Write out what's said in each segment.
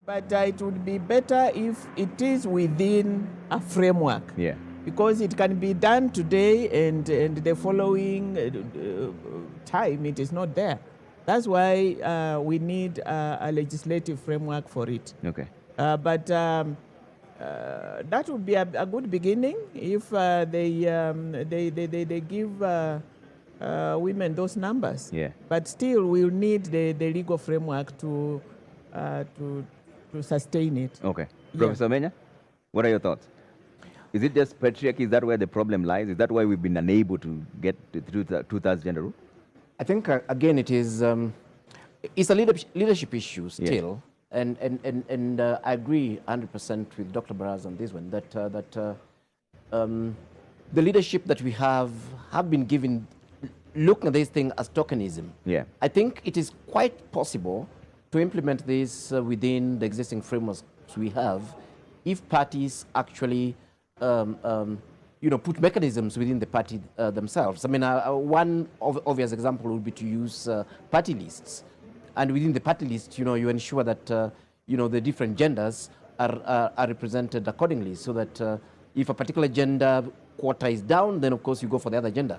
But it would be better if it is within a framework. Yeah. Because it can be done today and the following time it is not there. That's why we need a legislative framework for it. Okay. But that would be a good beginning if they give women those numbers. Yeah. But still, we'll need the legal framework to sustain it. Okay. Yeah. Professor Menya, what are your thoughts? Is it just patriarchy? Is that where the problem lies? Is that why we've been unable to get through the two-thirds gender rule? I think, again, it's a leadership issue still. Yeah. And I agree 100% with Dr. Baraz on this one, that the leadership that we have been given, looking at this thing as tokenism. Yeah. I think it is quite possible to implement this within the existing frameworks we have if parties actually put mechanisms within the party themselves. I mean, one obvious example would be to use party lists. And within the party list, you ensure that, the different genders are represented accordingly, so that if a particular gender quota is down, then of course you go for the other gender.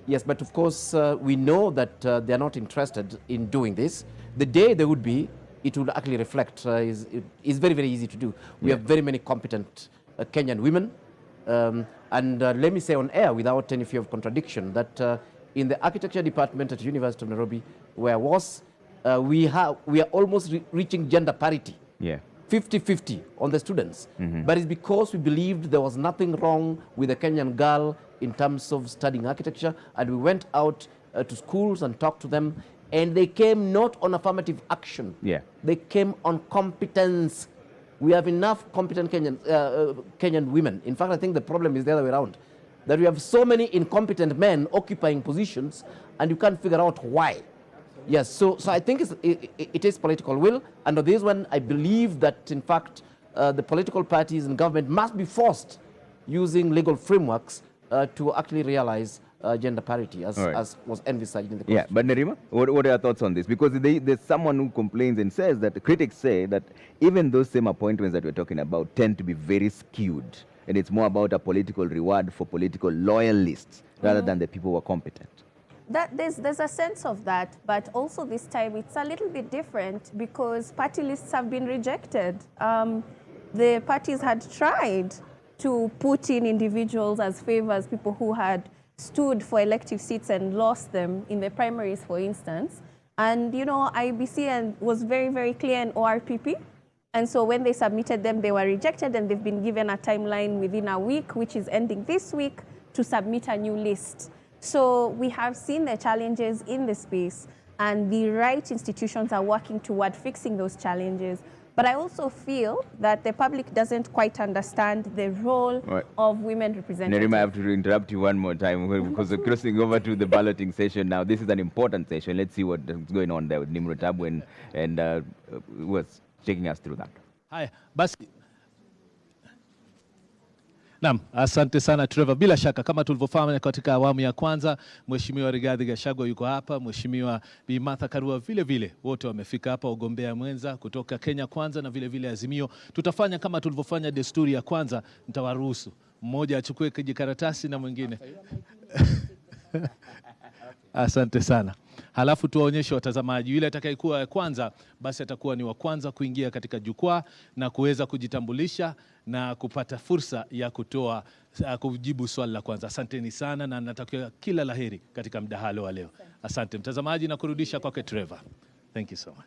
Yes, but of course we know that they are not interested in doing this. The day they would be, it would actually reflect, is very, very easy to do. We have very many competent Kenyan women. And let me say on air, without any fear of contradiction, that in the architecture department at the University of Nairobi, where I was, we are almost reaching gender parity. Yeah. 50-50 on the students. Mm-hmm. But it's because we believed there was nothing wrong with a Kenyan girl in terms of studying architecture, and we went out to schools and talked to them, and they came not on affirmative action. Yeah. They came on competence. We have enough competent Kenyan women. In fact, I think the problem is the other way around, that we have so many incompetent men occupying positions, and you can't figure out why. Yes, so I think it is political will. And on this one, I believe that, in fact, the political parties and government must be forced, using legal frameworks, to actually realize gender parity as was envisaged in the Constitution. Yeah, but Nerima, what are your thoughts on this? Because there's someone who complains and says that the critics say that even those same appointments that we're talking about tend to be very skewed, and it's more about a political reward for political loyalists rather than the people who are competent. There's a sense of that, but also this time it's a little bit different because party lists have been rejected. The parties had tried to put in individuals as favors, people who had stood for elective seats and lost them in the primaries, for instance. And, IBC was very, very clear in ORPP. And so when they submitted them, they were rejected, and they've been given a timeline within a week, which is ending this week, to submit a new list. So we have seen the challenges in the space, and the right institutions are working toward fixing those challenges. But I also feel that the public doesn't quite understand the role of women representatives. Nerima, I have to interrupt you one more time because we're crossing over to the balloting session now. This is an important session. Let's see what's going on there with Nimrod Tabu and was taking us through that. Hi, Basi. Naam, asante sana Trevor. Bila shaka kama tulivyofanya katika awamu ya kwanza, Mheshimiwa Rigathi Gachagua yuko hapa, Mheshimiwa Bi Martha Karua vile vile, wote wamefika hapa, ugombea mwenza kutoka Kenya Kwanza na vile vile Azimio. Tutafanya kama tulivyofanya desturi ya kwanza, nitawaruhusu mmoja achukue kijikaratasi na mwingine. Asante sana. Halafu tuwaonyeshe watazamaji, yule atakayekuwa wa kwanza basi atakuwa ni wa kwanza kuingia katika jukwaa na kuweza kujitambulisha na kupata fursa ya kujibu swali la kwanza. Asanteni sana na natakia kila laheri katika mdahalo wa leo. Asante mtazamaji, na kurudisha kwake Trevor. Thank you so much.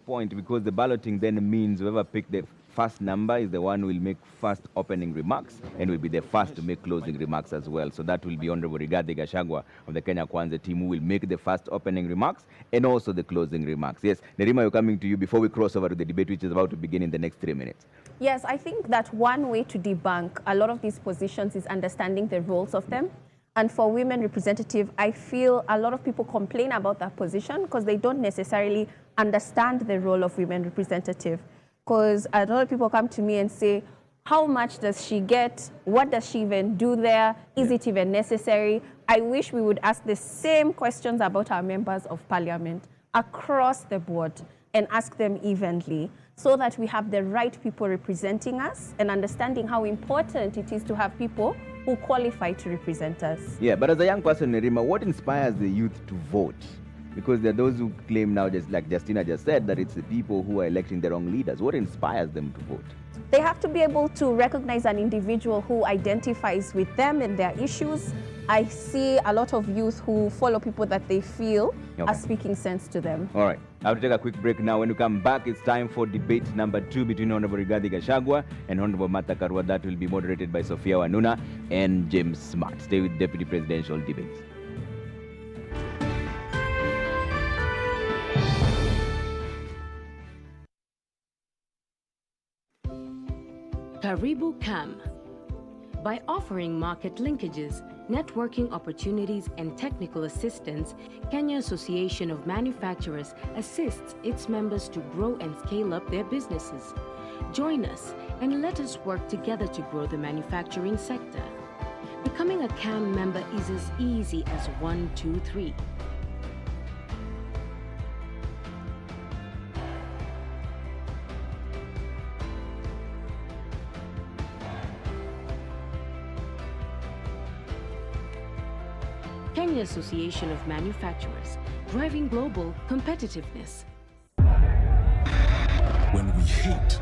Point, because the balloting then means whoever picked the first number is the one who will make first opening remarks and will be the first to make closing remarks as well. So that will be Honorable Rigathi Gachagua of the Kenya Kwanza team who will make the first opening remarks and also the closing remarks. Yes, Nerima, we're coming to you before we cross over to the debate, which is about to begin in the next 3 minutes. Yes, I think that one way to debunk a lot of these positions is understanding the roles of them. And for women representative, I feel a lot of people complain about that position because they don't necessarily understand the role of women representative. Because a lot of people come to me and say, how much does she get? What does she even do there? Is it even necessary? I wish we would ask the same questions about our members of parliament across the board. and ask them evenly so that we have the right people representing us and understanding how important it is to have people who qualify to represent us. Yeah, but as a young person, Nerima, what inspires the youth to vote? Because there are those who claim now, just like Justina just said, that it's the people who are electing their own leaders. What inspires them to vote? They have to be able to recognize an individual who identifies with them and their issues. I see a lot of youth who follow people that they feel are speaking sense to them. All right, I have to take a quick break now. When we come back, it's time for debate number 2 between Honorable Rigathi Gachagua and Honorable Martha Karua. That will be moderated by Sophia Wanuna and James Smart. Stay with Deputy Presidential Debates. Karibu Kam. By offering market linkages, networking opportunities, and technical assistance, Kenya Association of Manufacturers assists its members to grow and scale up their businesses. Join us and let us work together to grow the manufacturing sector. Becoming a CAM member is as easy as 1, 2, 3. Kenya Association of Manufacturers, driving global competitiveness. When we hate,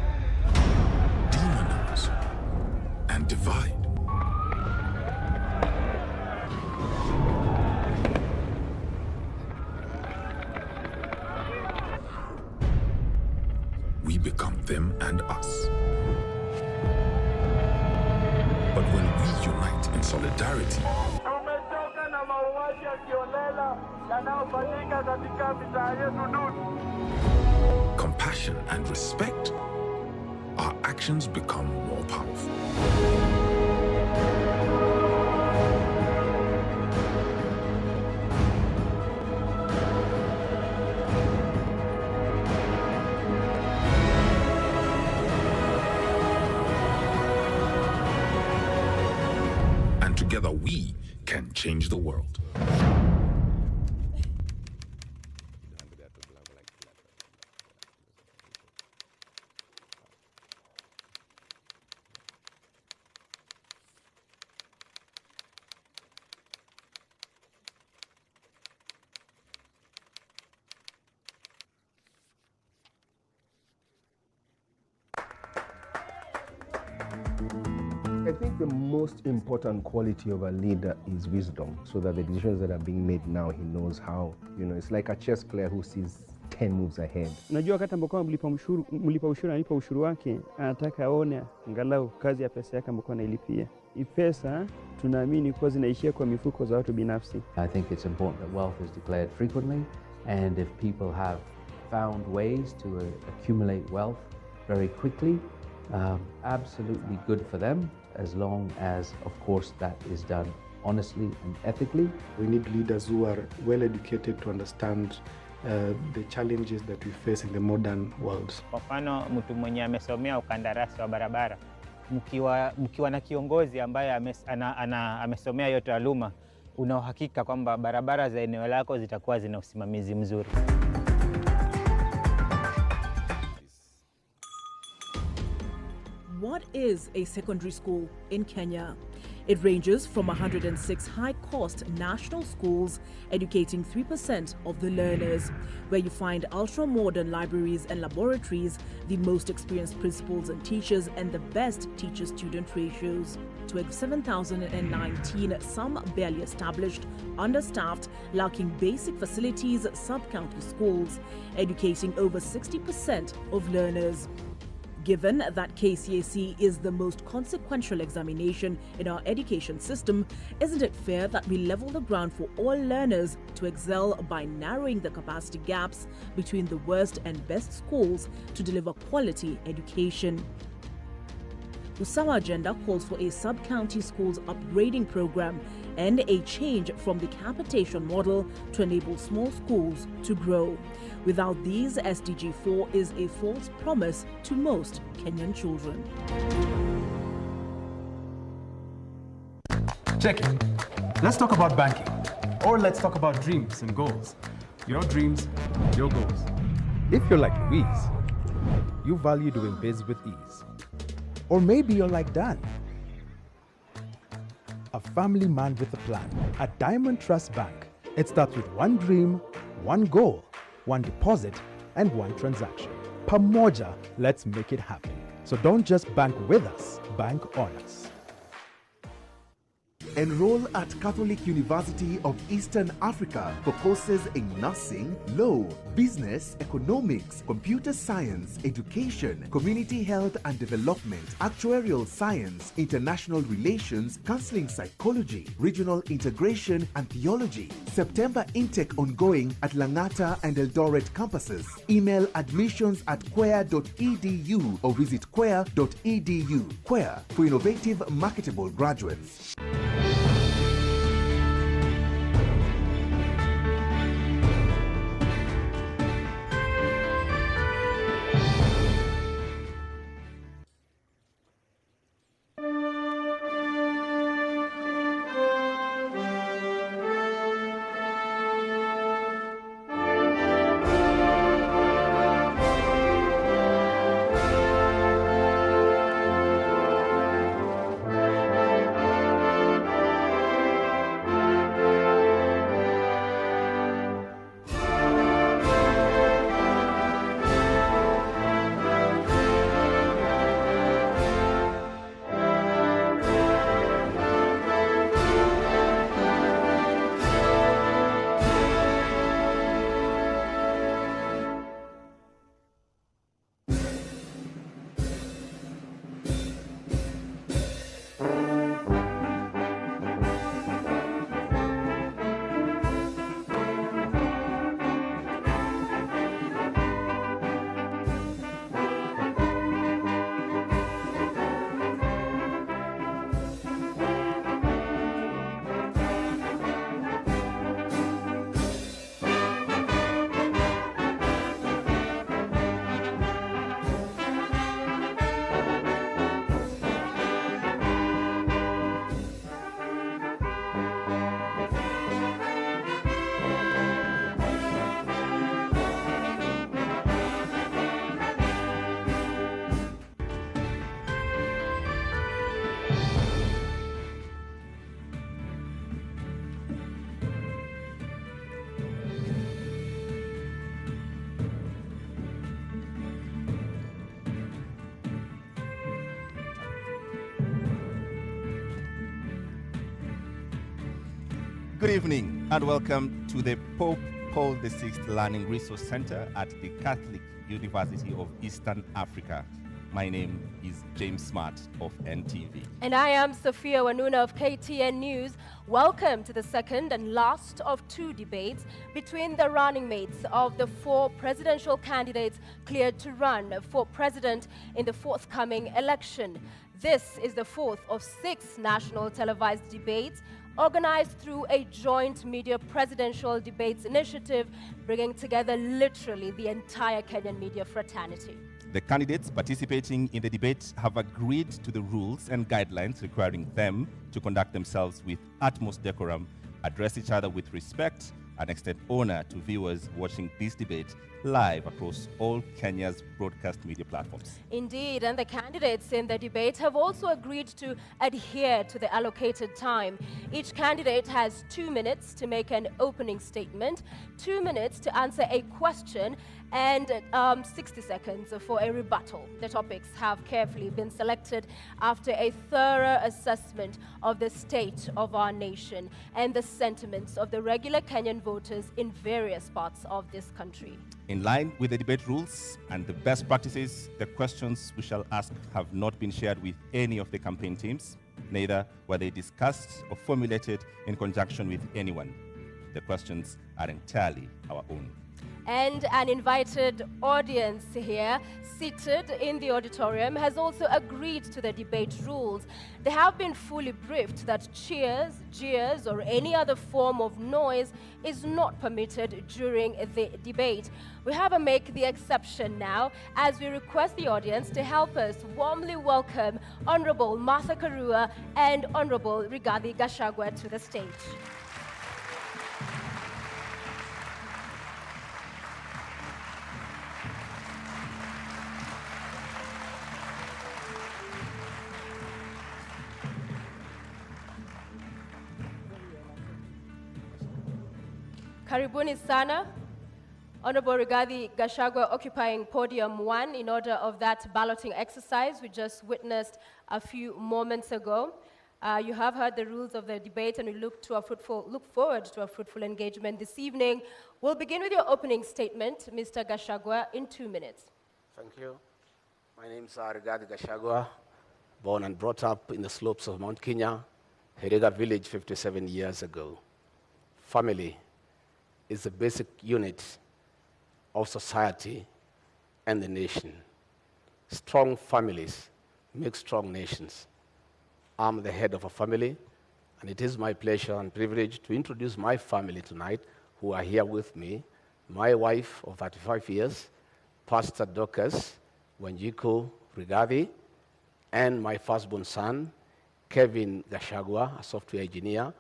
demonize, and divide, we become them and us. But when we unite in solidarity, compassion and respect, our actions become more powerful. And together we can change the world. I think the most important quality of a leader is wisdom, so that the decisions that are being made now, he knows how, it's like a chess player who sees 10 moves ahead. Unajua wakati ambapo mlipa ushuru analipa ushuru wake, anataka aone angalau kazi ya pesa yake ambayo anailipia. Hii pesa tunaamini kwa zinaishia kwa mifuko za watu binafsi. I think it's important that wealth is declared frequently, and if people have found ways to accumulate wealth very quickly, absolutely good for them, as long as, of course, that is done honestly and ethically. We need leaders who are well educated to understand the challenges that we face in the modern world. Kwa mfano, mtu mwenye amesomea ukandarasi wa barabara, mkiwa na kiongozi ambaye amesomea hiyo taaluma, una uhakika kwamba barabara za eneo lako zitakuwa zina usimamizi mzuri. What is a secondary school in Kenya? It ranges from 106 high-cost national schools educating 3% of the learners, where you find ultra-modern libraries and laboratories, the most experienced principals and teachers, and the best teacher-student ratios. To 7,019, some barely established, understaffed, lacking basic facilities, sub-county schools, educating over 60% of learners. Given that KCSE is the most consequential examination in our education system, isn't it fair that we level the ground for all learners to excel by narrowing the capacity gaps between the worst and best schools to deliver quality education? Usawa Agenda calls for a sub-county schools upgrading program and a change from the capitation model to enable small schools to grow. Without these, SDG 4 is a false promise to most Kenyan children. Check it. Let's talk about banking. Or let's talk about dreams and goals. Your dreams, your goals. If you're like Louise, you value doing biz with ease. Or maybe you're like Dan, a family man with a plan. At Diamond Trust Bank, it starts with one dream, one goal, one deposit, and one transaction. Pamoja, let's make it happen. So don't just bank with us, bank on us. Enroll at Catholic University of Eastern Africa for courses in nursing, law, business, economics, computer science, education, community health and development, actuarial science, international relations, counseling psychology, regional integration, and theology. September intake ongoing at Langata and Eldoret campuses. Email admissions@quer.edu or visit quer.edu. Quer for innovative, marketable graduates. Good evening and welcome to the Pope Paul VI Learning Resource Center at the Catholic University of Eastern Africa. My name is James Smart of NTV. And I am Sophia Wanuna of KTN News. Welcome to the second and last of two debates between the running mates of the four presidential candidates cleared to run for president in the forthcoming election. This is the fourth of 6 national televised debates organized through a joint media presidential debates initiative, bringing together literally the entire Kenyan media fraternity. The candidates participating in the debate have agreed to the rules and guidelines requiring them to conduct themselves with utmost decorum, address each other with respect, and extend honor to viewers watching this debate live across all Kenya's broadcast media platforms. Indeed, and the candidates in the debate have also agreed to adhere to the allocated time. Each candidate has 2 minutes to make an opening statement, 2 minutes to answer a question, and 60 seconds for a rebuttal. The topics have carefully been selected after a thorough assessment of the state of our nation and the sentiments of the regular Kenyan voters in various parts of this country. In line with the debate rules and the best practices, the questions we shall ask have not been shared with any of the campaign teams. Neither were they discussed or formulated in conjunction with anyone. The questions are entirely our own. And an invited audience here, seated in the auditorium, has also agreed to the debate rules. They have been fully briefed that cheers, jeers, or any other form of noise is not permitted during the debate. We have to make the exception now as we request the audience to help us warmly welcome Honorable Martha Karua and Honorable Rigathi Gachagua to the stage. Karibuni sana. Honorable Rigathi Gachagua occupying podium 1 in order of that balloting exercise we just witnessed a few moments ago. You have heard the rules of the debate, and we look forward to a fruitful engagement this evening. We'll begin with your opening statement, Mr. Gachagua, in 2 minutes. Thank you. My name is Rigathi Gachagua, born and brought up in the slopes of Mount Kenya, Herega village 57 years ago. Family is the basic unit of society and the nation. Strong families make strong nations. I'm the head of a family, and it is my pleasure and privilege to introduce my family tonight, who are here with me. My wife of 35 years, Pastor Dorcas Wanjiku Rigathi, and my firstborn son, Kevin Gachagua, a software engineer,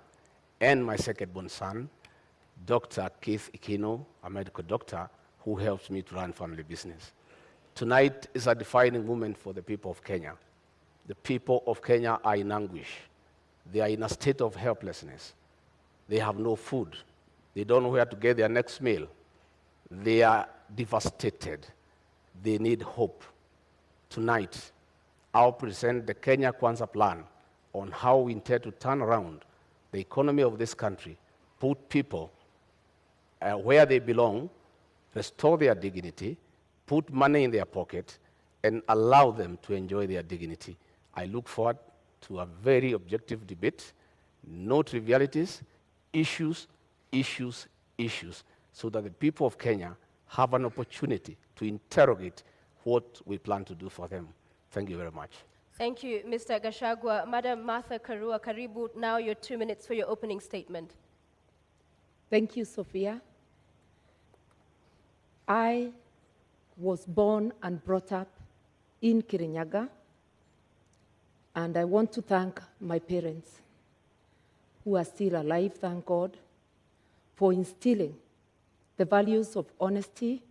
and my secondborn son, Dr. Keith Ikino, a medical doctor, who helps me to run family business. Tonight is a defining moment for the people of Kenya. The people of Kenya are in anguish. They are in a state of helplessness. They have no food. They don't know where to get their next meal. They are devastated. They need hope. Tonight, I'll present the Kenya Kwanza plan on how we intend to turn around the economy of this country, put people where they belong, restore their dignity, put money in their pocket, and allow them to enjoy their dignity. I look forward to a very objective debate, no trivialities, issues, issues, issues, so that the people of Kenya have an opportunity to interrogate what we plan to do for them. Thank you very much. Thank you, Mr. Gachagua. Madam Martha Karua, karibu, now your 2 minutes for your opening statement. Thank you, Sophia. I was born and brought up in Kirinyaga, and I want to thank my parents, who are still alive, thank God, for instilling the values of honesty,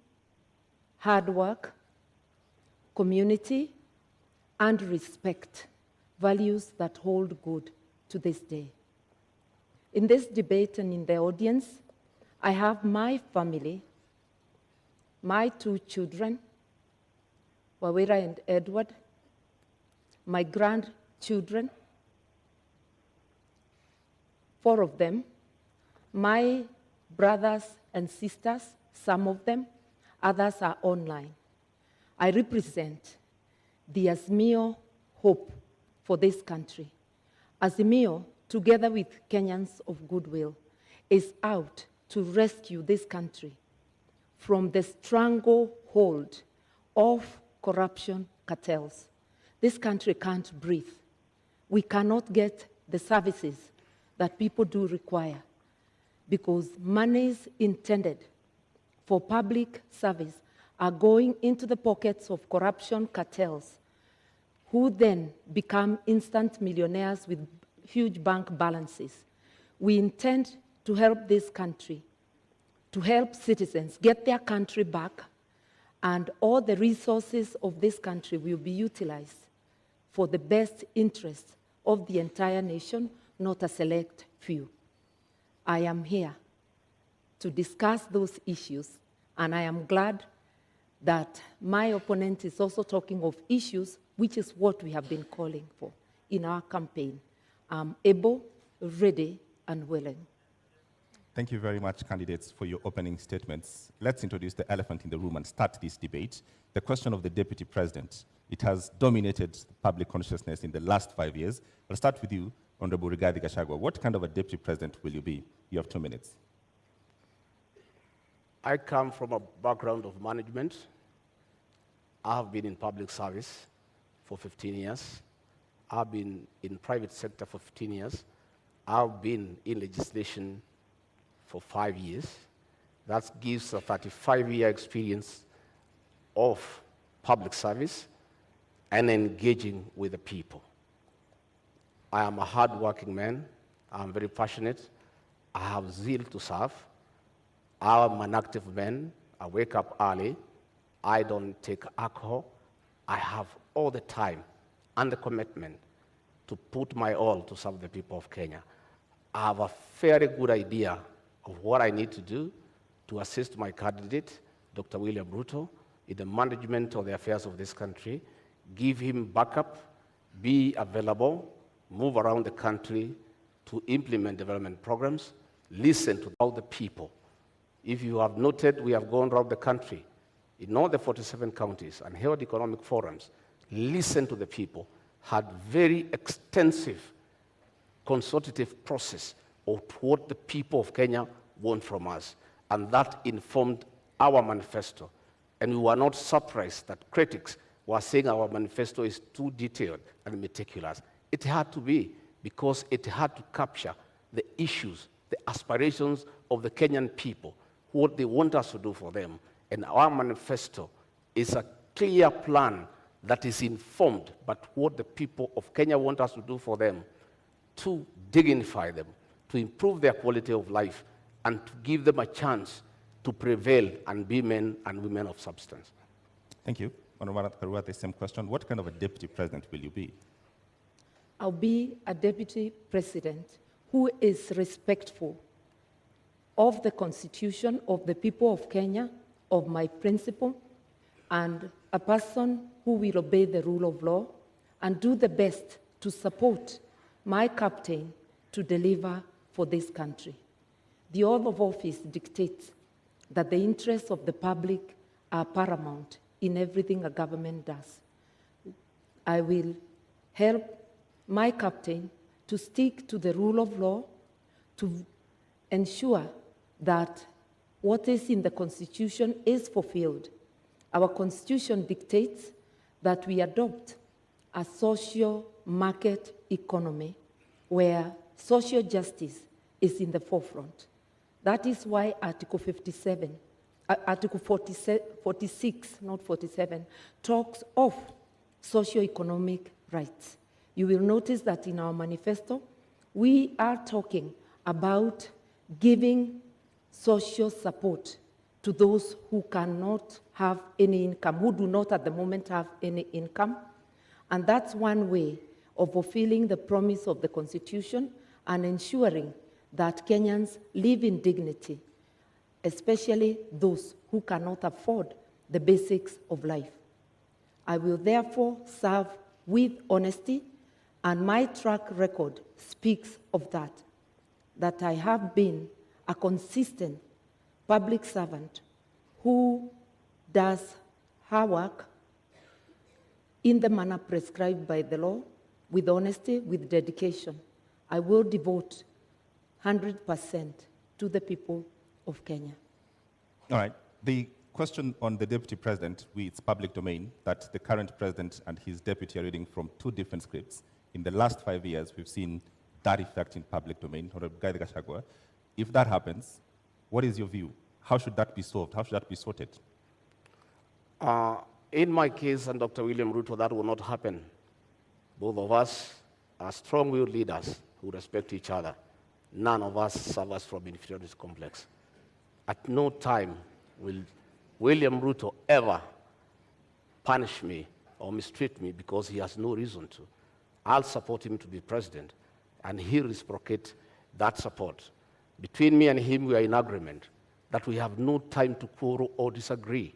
hard work, community, and respect, values that hold good to this day. In this debate and in the audience, I have my family, my 2 children, Wawira and Edward, my grandchildren, 4 of them, my brothers and sisters, some of them, others are online. I represent the Azimio hope for this country. Azimio, together with Kenyans of goodwill, is out to rescue this country from the stranglehold of corruption cartels. This country can't breathe. We cannot get the services that people do require because monies intended for public service are going into the pockets of corruption cartels, who then become instant millionaires with huge bank balances. We intend to help this country, to help citizens get their country back, and all the resources of this country will be utilized for the best interests of the entire nation, not a select few. I am here to discuss those issues, and I am glad that my opponent is also talking of issues, which is what we have been calling for in our campaign. I'm able, ready, and willing. Thank you very much, candidates, for your opening statements. Let's introduce the elephant in the room and start this debate. The question of the deputy president. It has dominated public consciousness in the last 5 years. I'll start with you, Honorable Rigathi Gachagua. What kind of a deputy president will you be? You have 2 minutes. I come from a background of management. I have been in public service for 15 years. I've been in private sector for 15 years. I've been in legislation for 5 years. That gives a 35-year experience of public service and engaging with the people. I am a hard-working man. I'm very passionate. I have zeal to serve. I'm an active man. I wake up early. I don't take alcohol. I have all the time and the commitment to put my all to serve the people of Kenya. I have a very good idea of what I need to do to assist my candidate, Dr. William Ruto, in the management of the affairs of this country, give him backup, be available, move around the country to implement development programs, listen to all the people. If you have noted, we have gone around the country in all the 47 counties and held economic forums, listened to the people, had very extensive consultative process of what the people of Kenya want from us. And that informed our manifesto. And we were not surprised that critics were saying our manifesto is too detailed and meticulous. It had to be, because it had to capture the issues, the aspirations of the Kenyan people, what they want us to do for them. And our manifesto is a clear plan that is informed by what the people of Kenya want us to do for them, to dignify them, to improve their quality of life, and to give them a chance to prevail and be men and women of substance. Thank you. Honorable Karua, the same question. What kind of a deputy president will you be? I'll be a deputy president who is respectful of the Constitution, of the people of Kenya, of my principle, and a person who will obey the rule of law and do the best to support my captain to deliver for this country. The oath of office dictates that the interests of the public are paramount in everything a government does. I will help my captain to stick to the rule of law, to ensure that what is in the Constitution is fulfilled. Our Constitution dictates that we adopt a social market economy where social justice is in the forefront. That is why Article 46, not 47, talks of socio-economic rights. You will notice that in our manifesto, we are talking about giving social support to those who cannot have any income, who do not at the moment have any income. And that's one way of fulfilling the promise of the Constitution and ensuring that Kenyans live in dignity, especially those who cannot afford the basics of life. I will therefore serve with honesty, and my track record speaks of that I have been a consistent public servant who does her work in the manner prescribed by the law, with honesty, with dedication. I will devote 100% to the people of Kenya. All right. The question on the deputy president, it's public domain, that the current president and his deputy are reading from two different scripts. In the last 5 years, we've seen that effect in public domain. Rigathi Gachagua, if that happens, what is your view? How should that be solved? How should that be sorted? In my case and Dr. William Ruto, that will not happen. Both of us are strong-willed leaders who respect each other. None of us suffers from inferiority complex. At no time will William Ruto ever punish me or mistreat me because he has no reason to. I'll support him to be president, and he'll reciprocate that support. Between me and him, we are in agreement that we have no time to quarrel or disagree.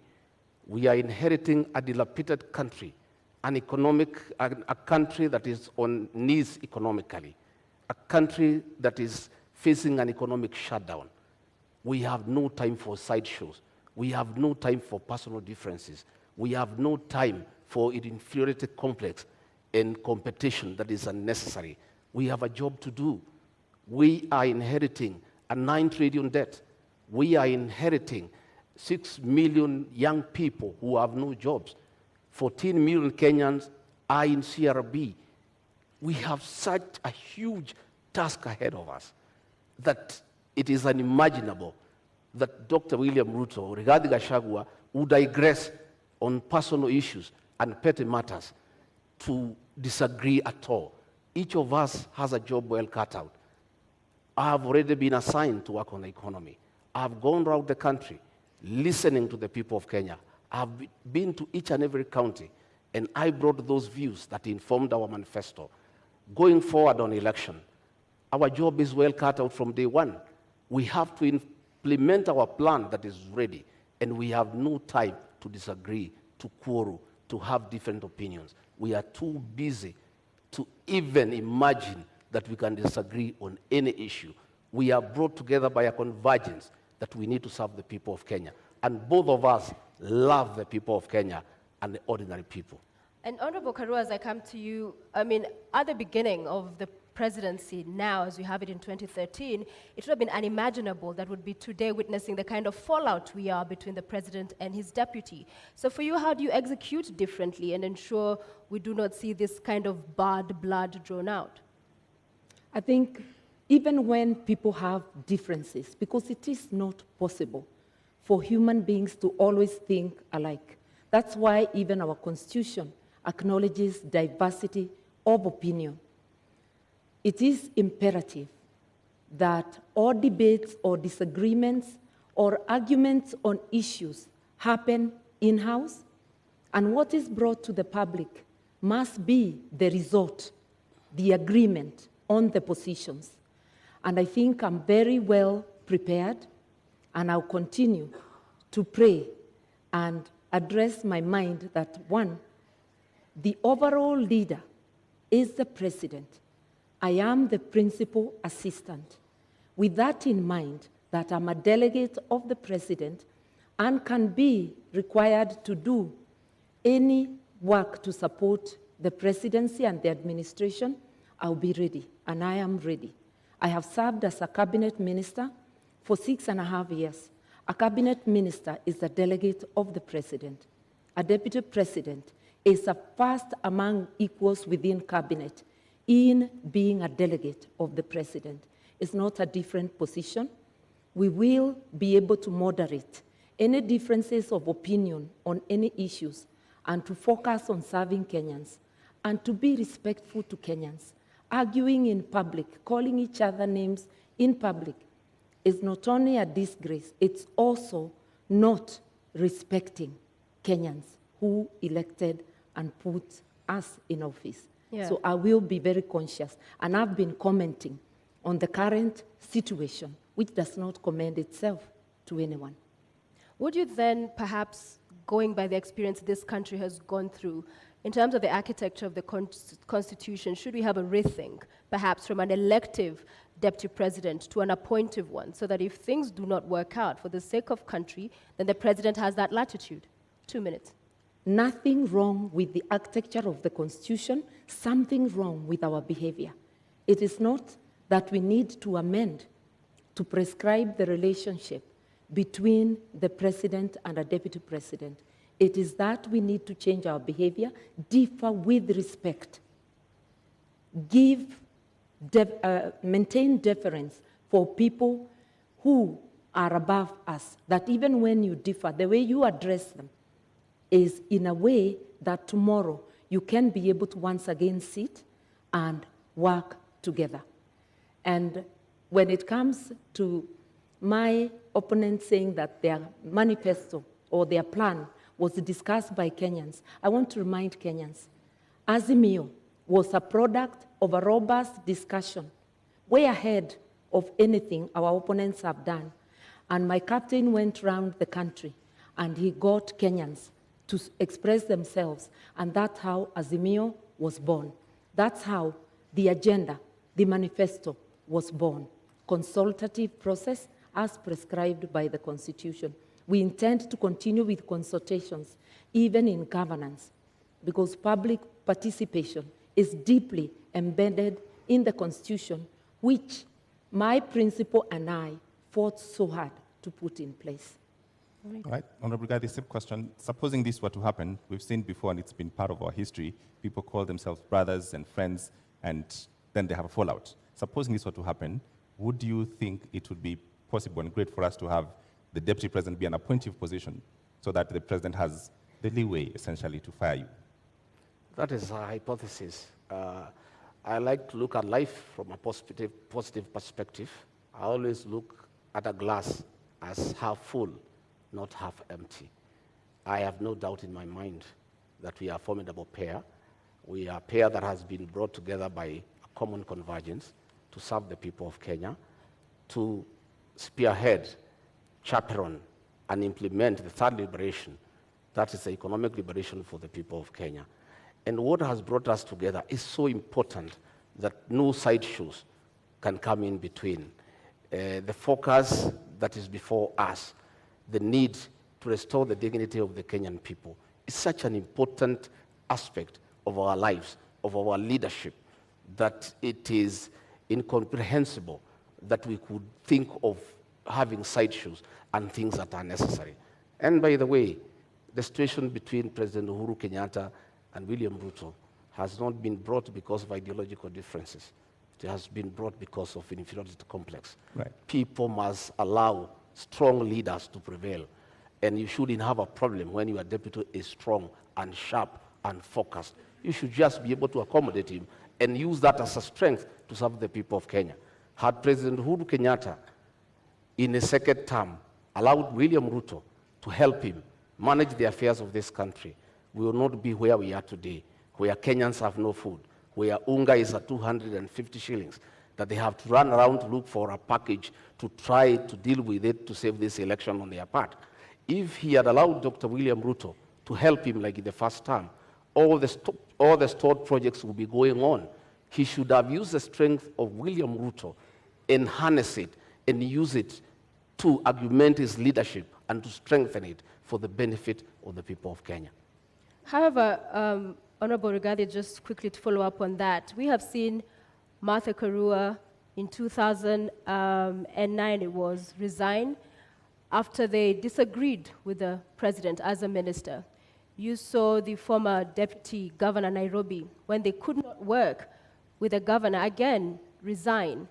We are inheriting a dilapidated country, a country that is on knees economically, a country that is facing an economic shutdown. We have no time for sideshows. We have no time for personal differences. We have no time for inferiority complex and competition that is unnecessary. We have a job to do. We are inheriting a 9 trillion debt. We are inheriting 6 million young people who have no jobs. 14 million Kenyans are in CRB. We have such a huge task ahead of us that it is unimaginable that Dr. William Ruto or Rigathi Gachagua would digress on personal issues and petty matters to disagree at all. Each of us has a job well cut out. I have already been assigned to work on the economy. I have gone around the country listening to the people of Kenya. I have been to each and every county, and I brought those views that informed our manifesto. Going forward on election, our job is well cut out from day one. We have to implement our plan that is ready, and we have no time to disagree, to quarrel, to have different opinions. We are too busy to even imagine that we can disagree on any issue. We are brought together by a convergence that we need to serve the people of Kenya. And both of us love the people of Kenya and the ordinary people. And Honorable Karua, as I come to you, I mean, at the beginning of the presidency now, as we have it in 2013, it would have been unimaginable that would be today witnessing the kind of fallout we are between the president and his deputy. So for you, how do you execute differently and ensure we do not see this kind of bad blood drawn out? I think even when people have differences, because it is not possible for human beings to always think alike. That's why even our Constitution acknowledges diversity of opinion. It is imperative that all debates or disagreements or arguments on issues happen in-house, and what is brought to the public must be the result, the agreement on the positions. And I think I'm very well prepared, and I'll continue to pray and address my mind that, one, the overall leader is the president. I am the principal assistant. With that in mind, that I'm a delegate of the president and can be required to do any work to support the presidency and the administration, I'll be ready, and I am ready. I have served as a cabinet minister for 6.5 years. A cabinet minister is a delegate of the president. A deputy president is a first among equals within cabinet in being a delegate of the president. It's not a different position. We will be able to moderate any differences of opinion on any issues and to focus on serving Kenyans and to be respectful to Kenyans. Arguing in public, calling each other names in public is not only a disgrace, it's also not respecting Kenyans who elected and put us in office. Yeah. So I will be very conscious. And I've been commenting on the current situation, which does not commend itself to anyone. Would you then, perhaps going by the experience this country has gone through, in terms of the architecture of the Constitution, should we have a rethink, perhaps from an elective deputy president to an appointive one, so that if things do not work out for the sake of country, then the president has that latitude? 2 minutes. Nothing wrong with the architecture of the Constitution, something wrong with our behavior. It is not that we need to amend to prescribe the relationship between the president and a deputy president. It is that we need to change our behavior, differ with respect, maintain deference for people who are above us, that even when you differ, the way you address them is in a way that tomorrow you can be able to once again sit and work together. And when it comes to my opponent saying that their manifesto or their plan was discussed by Kenyans, I want to remind Kenyans, Azimio was a product of a robust discussion, way ahead of anything our opponents have done. And my captain went around the country and he got Kenyans to express themselves, and that's how Azimio was born. That's how the agenda, the manifesto, was born. Consultative process as prescribed by the Constitution. We intend to continue with consultations, even in governance, because public participation is deeply embedded in the Constitution, which my principal and I fought so hard to put in place. All right, Honorable Rigathi, same question. Supposing this were to happen, we've seen before, and it's been part of our history, people call themselves brothers and friends, and then they have a fallout. Supposing this were to happen, would you think it would be possible and great for us to have the deputy president be an appointive position so that the president has the leeway, essentially, to fire you? That is a hypothesis. I like to look at life from a positive perspective. I always look at a glass as half full, not half empty. I have no doubt in my mind that we are a formidable pair. We are a pair that has been brought together by a common convergence to serve the people of Kenya, to spearhead, chaperone, and implement the third liberation, that is the economic liberation for the people of Kenya. And what has brought us together is so important that no sideshows can come in between. The focus that is before us, the need to restore the dignity of the Kenyan people, is such an important aspect of our lives, of our leadership, that it is incomprehensible that we could think of having sideshows and things that are necessary. And by the way, the situation between President Uhuru Kenyatta and William Ruto has not been brought because of ideological differences. It has been brought because of inferiority complex. Right. People must allow strong leaders to prevail. And you shouldn't have a problem when your deputy is strong and sharp and focused. You should just be able to accommodate him and use that as a strength to serve the people of Kenya. Had President Uhuru Kenyatta, in a second term, allowed William Ruto to help him manage the affairs of this country, we will not be where we are today, where Kenyans have no food, where unga is at 250 shillings, that they have to run around to look for a package to try to deal with it to save this election on their part. If he had allowed Dr. William Ruto to help him like in the first term, all the stored projects will be going on. He should have used the strength of William Ruto and harness it and use it to augment his leadership and to strengthen it for the benefit of the people of Kenya. However, Honorable Rigathi, just quickly to follow up on that, we have seen Martha Karua in 2009, it was, resign after they disagreed with the president as a minister. You saw the former deputy governor Nairobi, when they could not work with the governor, again, resign.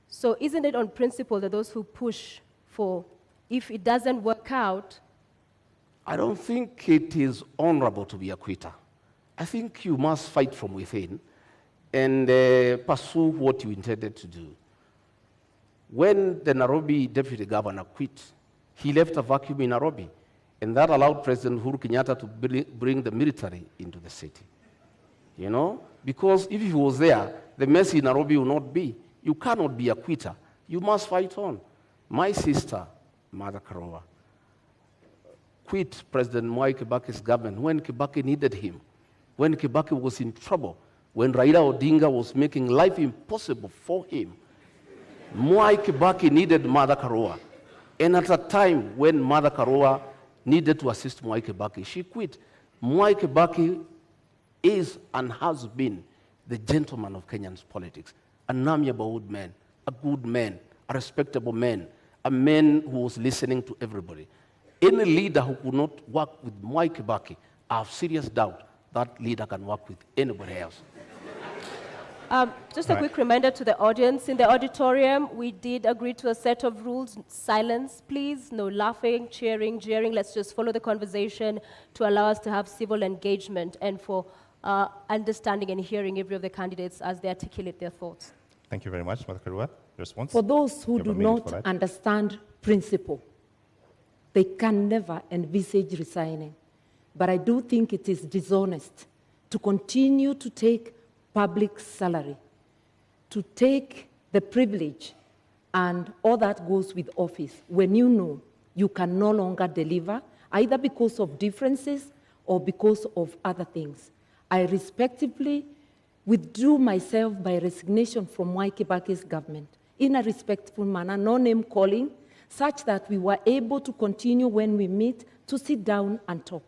So isn't it on principle that those who push for, if it doesn't work out? I don't think it is honorable to be a quitter. I think you must fight from within and pursue what you intended to do. When the Nairobi deputy governor quit, he left a vacuum in Nairobi, and that allowed President Uhuru Kenyatta to bring the military into the city. You know, because if he was there, the mess in Nairobi will not be. You cannot be a quitter. You must fight on. My sister, Mother Karua, quit President Mwai Kibaki's government when Kibaki needed him, when Kibaki was in trouble, when Raila Odinga was making life impossible for him. Mwai Kibaki needed Mother Karua. And at a time when Mother Karua needed to assist Mwai Kibaki, she quit. Mwai Kibaki is and has been the gentleman of Kenyan's politics, an amiable old man, a good man, a respectable man, a man who was listening to everybody. Any leader who could not work with Mwai Kibaki, I have serious doubt that leader can work with anybody else. Just a quick reminder to the audience. In the auditorium, we did agree to a set of rules. Silence, please. No laughing, cheering, jeering. Let's just follow the conversation to allow us to have civil engagement and for understanding and hearing every of the candidates as they articulate their thoughts. Thank you very much, Mother Karua. Response? For those who do not understand principle, they can never envisage resigning. But I do think it is dishonest to continue to take public salary, to take the privilege and all that goes with office when you know you can no longer deliver, either because of differences or because of other things. I respectively withdrew myself by resignation from Mwai Kibaki's government in a respectful manner, no name calling, such that we were able to continue when we meet to sit down and talk.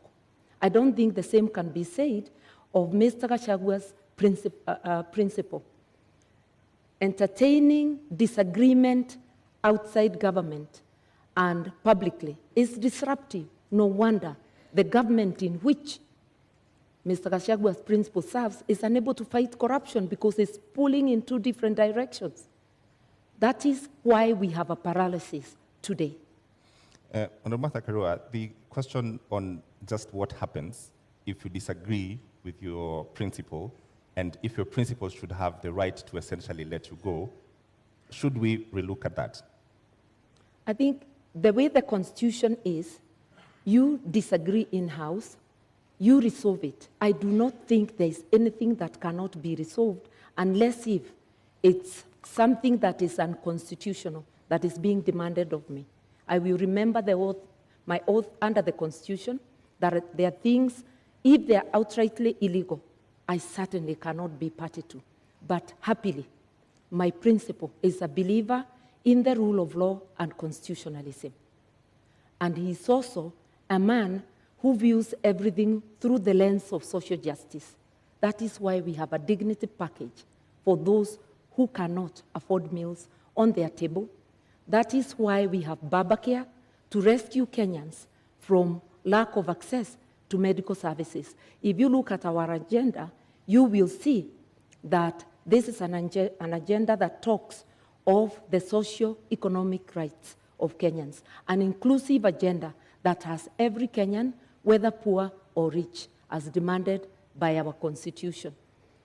I don't think the same can be said of Mr. Gashagua's principle. Entertaining disagreement outside government and publicly is disruptive. No wonder the government in which Mr. Gashagua's principle serves is unable to fight corruption because it's pulling in two different directions. That is why we have a paralysis today. Honorable Martha Karua, the question on just what happens if you disagree with your principle and if your principle should have the right to essentially let you go, should we relook at that? I think the way the Constitution is, you disagree in-house, you resolve it. I do not think there is anything that cannot be resolved unless if it's something that is unconstitutional. that is being demanded of me. I will remember the oath, my oath under the Constitution, that there are things, if they are outrightly illegal, I certainly cannot be party to. But happily, my principle is a believer in the rule of law and constitutionalism. And he is also a man who views everything through the lens of social justice. That is why we have a dignity package for those who cannot afford meals on their table. That is why we have Babacare to rescue Kenyans from lack of access to medical services. If you look at our agenda, you will see that this is an agenda that talks of the socio-economic rights of Kenyans, an inclusive agenda that has every Kenyan, whether poor or rich, as demanded by our Constitution.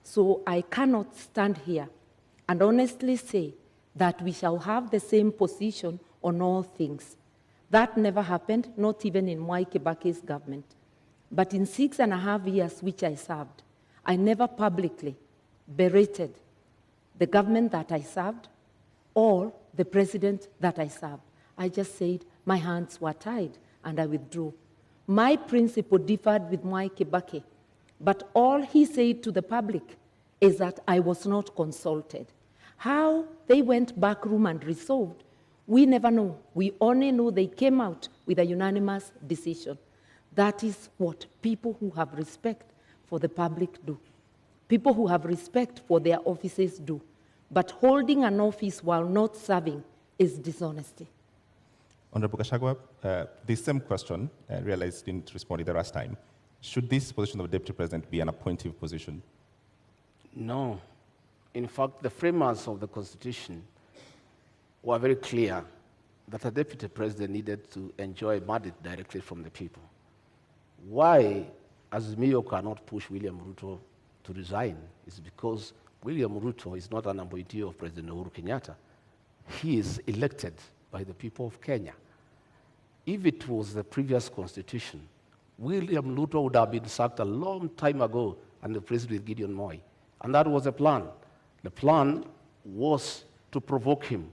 So I cannot stand here and honestly say that we shall have the same position on all things. That never happened, not even in Mwai Kibaki's government. But in 6.5 years which I served, I never publicly berated the government that I served or the president that I served. I just said my hands were tied and I withdrew. My principle differed with Mwai Kibaki, but all he said to the public is that I was not consulted. How they went back room and resolved, we never know. We only know they came out with a unanimous decision. That is what people who have respect for the public do. People who have respect for their offices do. But holding an office while not serving is dishonesty. Honorable Gachagua, the same question, I realized didn't respond the last time. Should this position of Deputy President be an appointive position? No. In fact, the framers of the Constitution were very clear that a Deputy President needed to enjoy mandate directly from the people. Why Azimio cannot push William Ruto to resign is because William Ruto is not an appointee of President Uhuru Kenyatta. He is elected by the people of Kenya. If it was the previous constitution, William Ruto would have been sacked a long time ago and replaced with Gideon Moi. And that was the plan. The plan was to provoke him,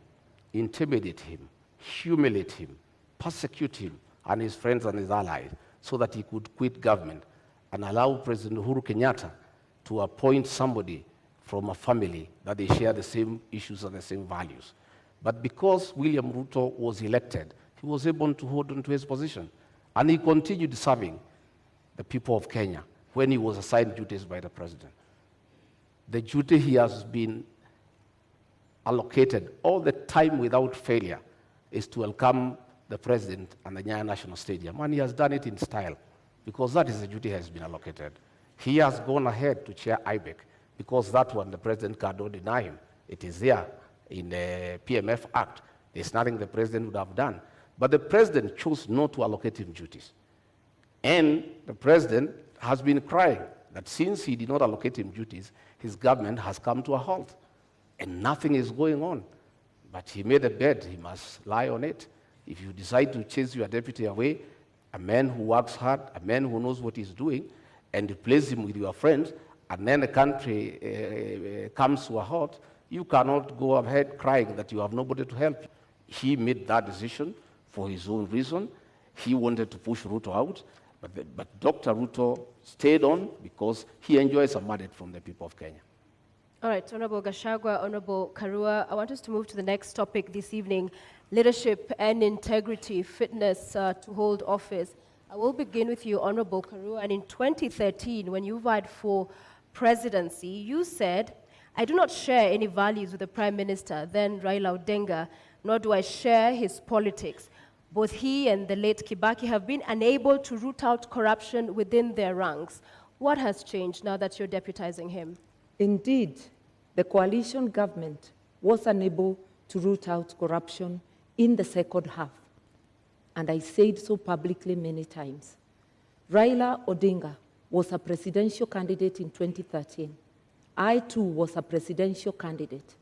intimidate him, humiliate him, persecute him and his friends and his allies so that he could quit government and allow President Uhuru Kenyatta to appoint somebody from a family that they share the same issues and the same values. But because William Ruto was elected, he was able to hold on to his position. And he continued serving the people of Kenya when he was assigned duties by the president. The duty he has been allocated all the time without failure is to welcome the president and the Nyayo National Stadium. And he has done it in style because that is the duty he has been allocated. He has gone ahead to chair IBEC because that one the president cannot deny him. It is there in the PMF Act. There's nothing the president would have done. But the president chose not to allocate him duties. And the president has been crying that since he did not allocate him duties, his government has come to a halt. And nothing is going on. But he made a bed, he must lie on it. If you decide to chase your deputy away, a man who works hard, a man who knows what he's doing, and replace him with your friends, and then the country comes to a halt, you cannot go ahead crying that you have nobody to help. He made that decision for his own reason. He wanted to push Ruto out, but Dr. Ruto stayed on because he enjoys a mandate from the people of Kenya. All right, Honorable Gachagua, Honorable Karua, I want us to move to the next topic this evening, leadership and integrity, fitness to hold office. I will begin with you, Honorable Karua, and in 2013, when you vied for presidency, you said, I do not share any values with the Prime Minister, then Raila Odinga, nor do I share his politics. Both he and the late Kibaki have been unable to root out corruption within their ranks. What has changed now that you're deputizing him? Indeed, the coalition government was unable to root out corruption in the second half. And I said so publicly many times. Raila Odinga was a presidential candidate in 2013. I too was a presidential candidate.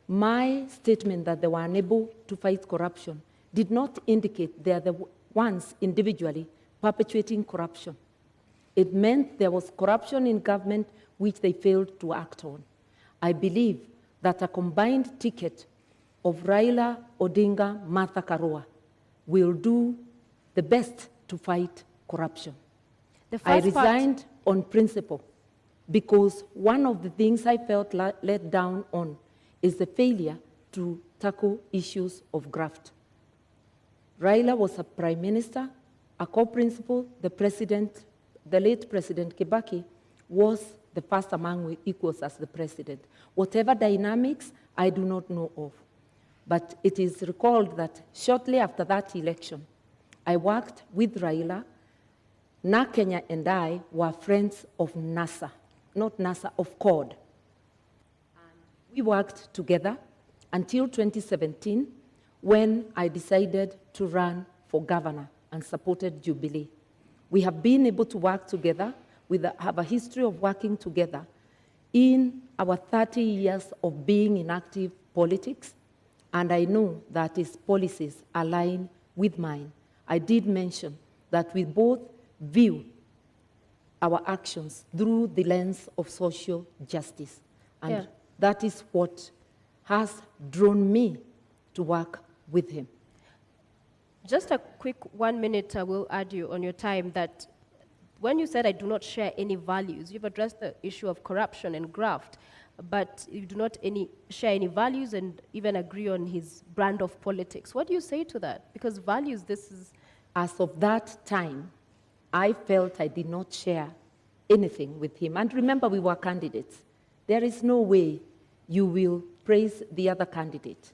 My statement that they were unable to fight corruption did not indicate they are the ones individually perpetuating corruption. It meant there was corruption in government which they failed to act on. I believe that a combined ticket of Raila Odinga Martha Karua will do the best to fight corruption. I resigned on principle because one of the things I felt let down on is the failure to tackle issues of graft. Raila was a prime minister, a co-principal, the late President Kibaki was the first among equals as the president. Whatever dynamics, I do not know of. But it is recalled that shortly after that election, I worked with Raila. Na Kenya and I were friends of NASA, not NASA, of CORD. And we worked together until 2017, when I decided to run for governor and supported Jubilee. We have been able to work together, have a history of working together in our 30 years of being in active politics, and I know that his policies align with mine. I did mention that we both view our actions through the lens of social justice, and that is what has drawn me to work with him. Just a quick 1 minute, I will add you on your time that when you said I do not share any values, you've addressed the issue of corruption and graft, but you do not share any values and even agree on his brand of politics. What do you say to that? Because values, this is... As of that time, I felt I did not share anything with him. And remember, we were candidates. There is no way you will praise the other candidate.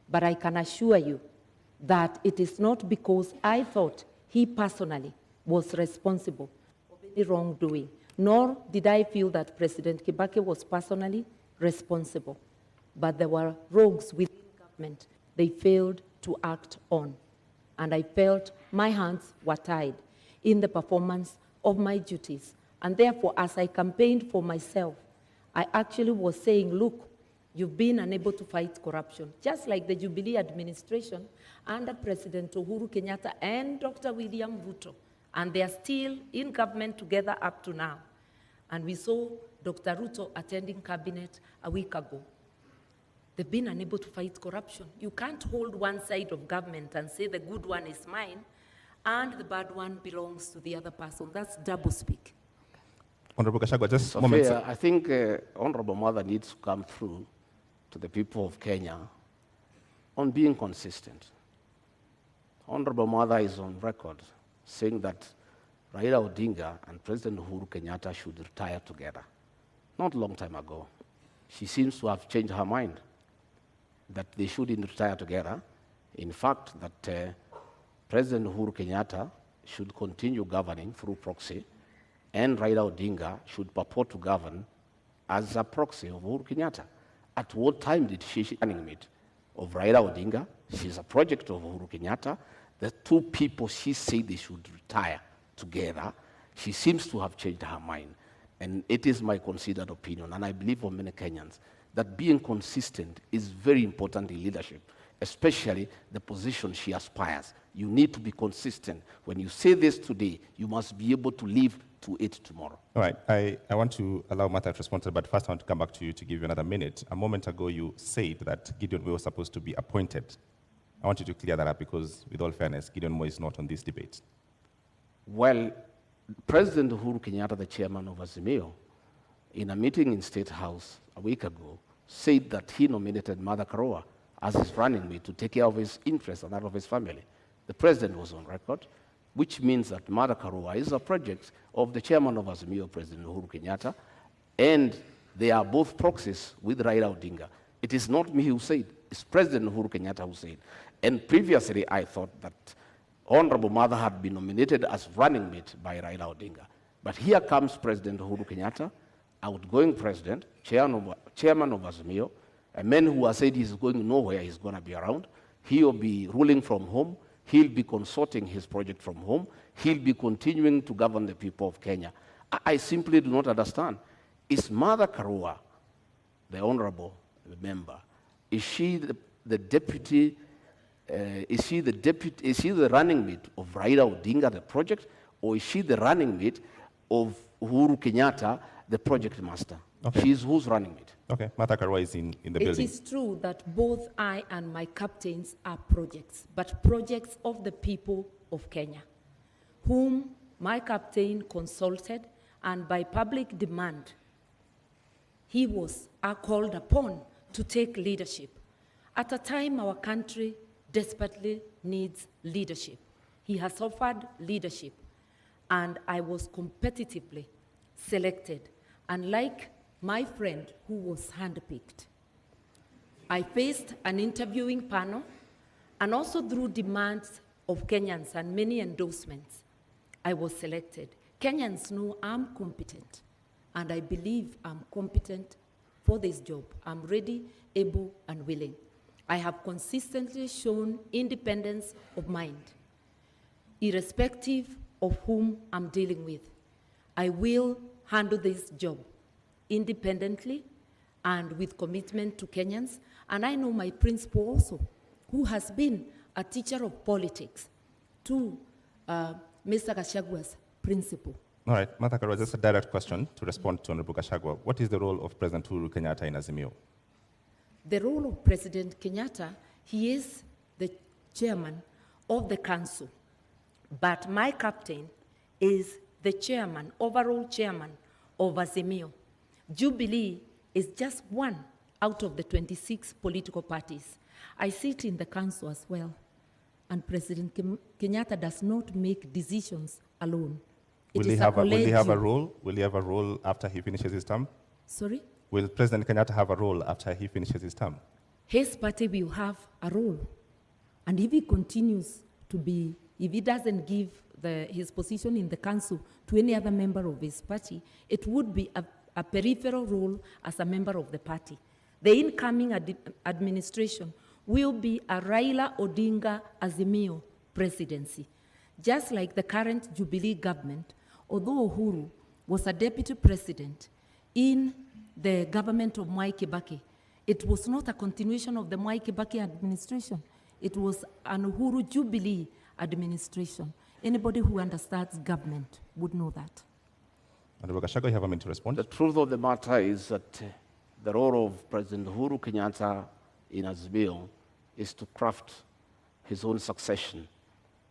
But I can assure you that it is not because I thought he personally was responsible for any wrongdoing, nor did I feel that President Kibaki was personally responsible. But there were rogues within government they failed to act on. And I felt my hands were tied in the performance of my duties. And therefore, as I campaigned for myself, I actually was saying, look, you've been unable to fight corruption, just like the Jubilee administration under President Uhuru Kenyatta and Dr. William Ruto. And they are still in government together up to now. And we saw Dr. Ruto attending cabinet a week ago. They've been unable to fight corruption. You can't hold one side of government and say the good one is mine and the bad one belongs to the other person. That's doublespeak. Honorable Gachagua, just Sophia, moments. I think Honorable Mother needs to come through to the people of Kenya on being consistent. Honorable Mother is on record saying that Raila Odinga and President Uhuru Kenyatta should retire together. Not a long time ago. She seems to have changed her mind that they shouldn't retire together. In fact, that President Uhuru Kenyatta should continue governing through proxy, and Raila Odinga should purport to govern as a proxy of Uhuru Kenyatta. At what time did she running mate of Raila Odinga? She's a project of Uhuru Kenyatta. The two people she said they should retire together, she seems to have changed her mind. And it is my considered opinion, and I believe for many Kenyans, that being consistent is very important in leadership, especially the position she aspires. You need to be consistent. When you say this today, you must be able to live to it tomorrow. All right, I want to allow Martha to respond to that, but first I want to come back to you to give you another minute. A moment ago, you said that Gideon Moyo was supposed to be appointed. I want you to clear that up because, with all fairness, Gideon Moyo is not on this debate. Well, President Uhuru Kenyatta, the chairman of Azimio, in a meeting in State House a week ago, said that he nominated Martha Karua as his running mate to take care of his interests and that of his family. The president was on record, which means that Martha Karua is a project of the chairman of Azimio, President Uhuru Kenyatta, and they are both proxies with Raila Odinga. It is not me who said, it's President Uhuru Kenyatta who said. And previously, I thought that Honorable Mother had been nominated as running mate by Raila Odinga. But here comes President Uhuru Kenyatta, outgoing president, chairman of Azimio, a man who has said he's going nowhere, he's going to be around. He'll be ruling from home. He'll be consorting his project from home. He'll be continuing to govern the people of Kenya. I simply do not understand. Is Martha Karua, the honorable member, is she the deputy? Is she the running mate of Raila Odinga, the project, or is she the running mate of Uhuru Kenyatta, the project master? Okay. She's who's running it. Okay, Martha Karua is in the building. It is true that both I and my captains are projects, but projects of the people of Kenya, whom my captain consulted, and by public demand, he was called upon to take leadership. At a time our country desperately needs leadership. He has offered leadership, and I was competitively selected, unlike my friend who was handpicked. I faced an interviewing panel, and also through demands of Kenyans and many endorsements, I was selected. Kenyans know I'm competent, and I believe I'm competent for this job. I'm ready, able, and willing. I have consistently shown independence of mind, irrespective of whom I'm dealing with. I will handle this job independently and with commitment to Kenyans. And I know my principal also, who has been a teacher of politics to Mr. Gashagua's principal. All right, Martha Karua, just a direct question to respond to Honorable Gachagua. What is the role of President Uhuru Kenyatta in Azimio? The role of President Kenyatta, he is the chairman of the council, but my captain is the chairman, overall chairman of Azimio. Jubilee is just one out of the 26 political parties. I sit in the council as well, and President Kenyatta does not make decisions alone. Will he have a role? Will he have a role after he finishes his term? Sorry? Will President Kenyatta have a role after he finishes his term? His party will have a role. And if he continues to be, if he doesn't give his position in the council to any other member of his party, it would be a peripheral role as a member of the party. The incoming administration will be a Raila Odinga Azimio presidency. Just like the current Jubilee government, although Uhuru was a deputy president in the government of Mwai Kibaki, it was not a continuation of the Mwai Kibaki administration. It was an Uhuru Jubilee administration. Anybody who understands government would know that. Honorable Gachagua, you have a minute to respond. The truth of the matter is that the role of President Uhuru Kenyatta in Azimio is to craft his own succession,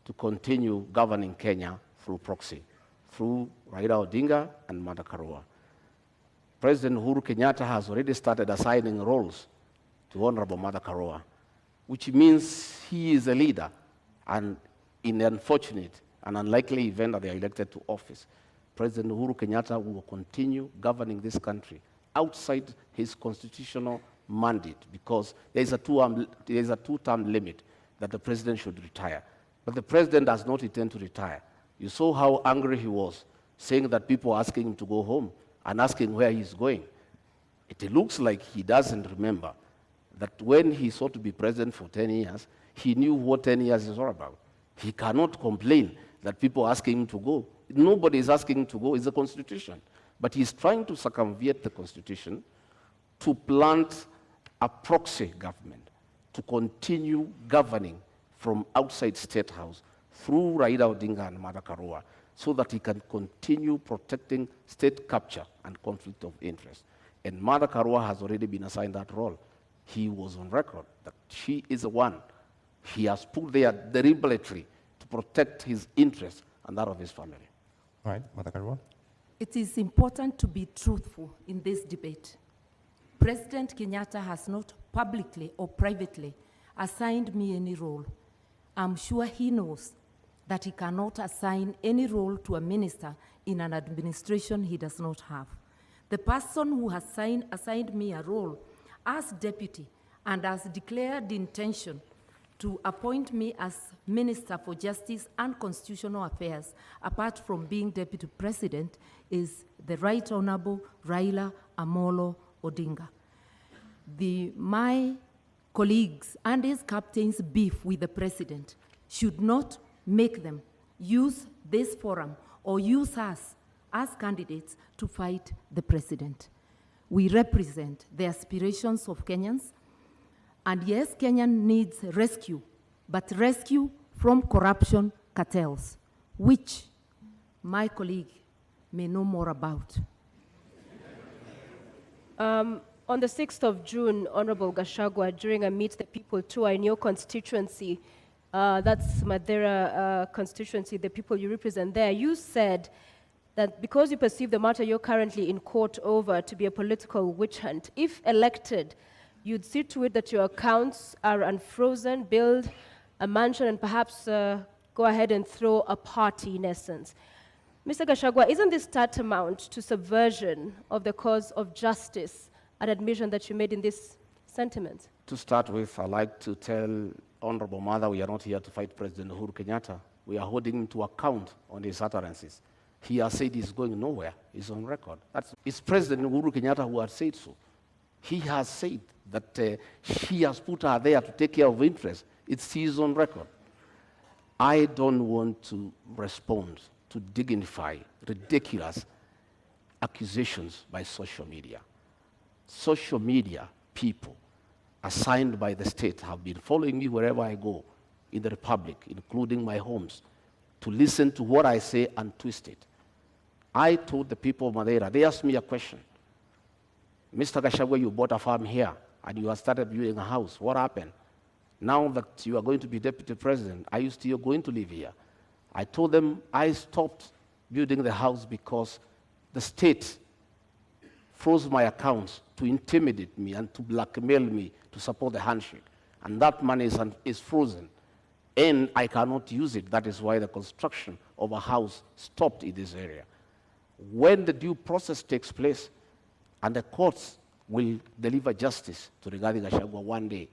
to continue governing Kenya through proxy, through Raila Odinga and Martha Karua. President Uhuru Kenyatta has already started assigning roles to Honorable Martha Karua, which means he is a leader, and in the unfortunate and unlikely event that they are elected to office, President Uhuru Kenyatta will continue governing this country outside his constitutional mandate, because there is a two-term limit that the president should retire. But the president does not intend to retire. You saw how angry he was, saying that people are asking him to go home and asking where he's going. It looks like he doesn't remember that when he sought to be president for 10 years, he knew what 10 years is all about. He cannot complain that people are asking him to go. Nobody is asking him to go. It's the Constitution. But he's trying to circumvent the Constitution to plant a proxy government, to continue governing from outside State House through Raila Odinga and Martha Karua, so that he can continue protecting state capture and conflict of interest. And Martha Karua has already been assigned that role. He was on record that she is the one he has put there deliberately to protect his interests and that of his family. All right, Martha Karua. It is important to be truthful in this debate. President Kenyatta has not publicly or privately assigned me any role. I'm sure he knows that he cannot assign any role to a minister in an administration he does not have. The person who has assigned me a role as deputy and has declared the intention to appoint me as Minister for Justice and Constitutional Affairs, apart from being deputy president, is the Right Honorable Raila Amolo Odinga. My colleagues and his captain's beef with the president should not make them use this forum or use us as candidates to fight the president. We represent the aspirations of Kenyans, and yes, Kenya needs rescue, but rescue from corruption cartels, which my colleague may know more about. On the 6th of June, Honorable Gachagua, during a Meet the People tour in your constituency, that's Madeira constituency, the people you represent there, you said that because you perceive the matter you're currently in court over to be a political witch hunt, if elected, you'd see to it that your accounts are unfrozen, build a mansion, and perhaps go ahead and throw a party in essence. Mr. Gachagua, isn't this tantamount to subversion of the cause of justice, an admission that you made in this sentiment? To start with, I'd like to tell Honorable Mother we are not here to fight President Uhuru Kenyatta. We are holding him to account on his utterances. He has said he's going nowhere. He's on record. It's President Uhuru Kenyatta who has said so. He has said that he has put her there to take care of interests. It's his own record. I don't want to respond to dignify ridiculous accusations by social media. Social media people assigned by the state have been following me wherever I go in the Republic, including my homes, to listen to what I say and twist it. I told the people of Madeira, they asked me a question. Mr. Gachagua, you bought a farm here and you have started building a house. What happened? Now that you are going to be deputy president, are you still going to live here? I told them I stopped building the house because the state froze my accounts to intimidate me and to blackmail me to support the handshake. And that money is frozen. And I cannot use it. That is why the construction of a house stopped in this area. When the due process takes place and the courts will deliver justice to Rigathi Gachagua one day,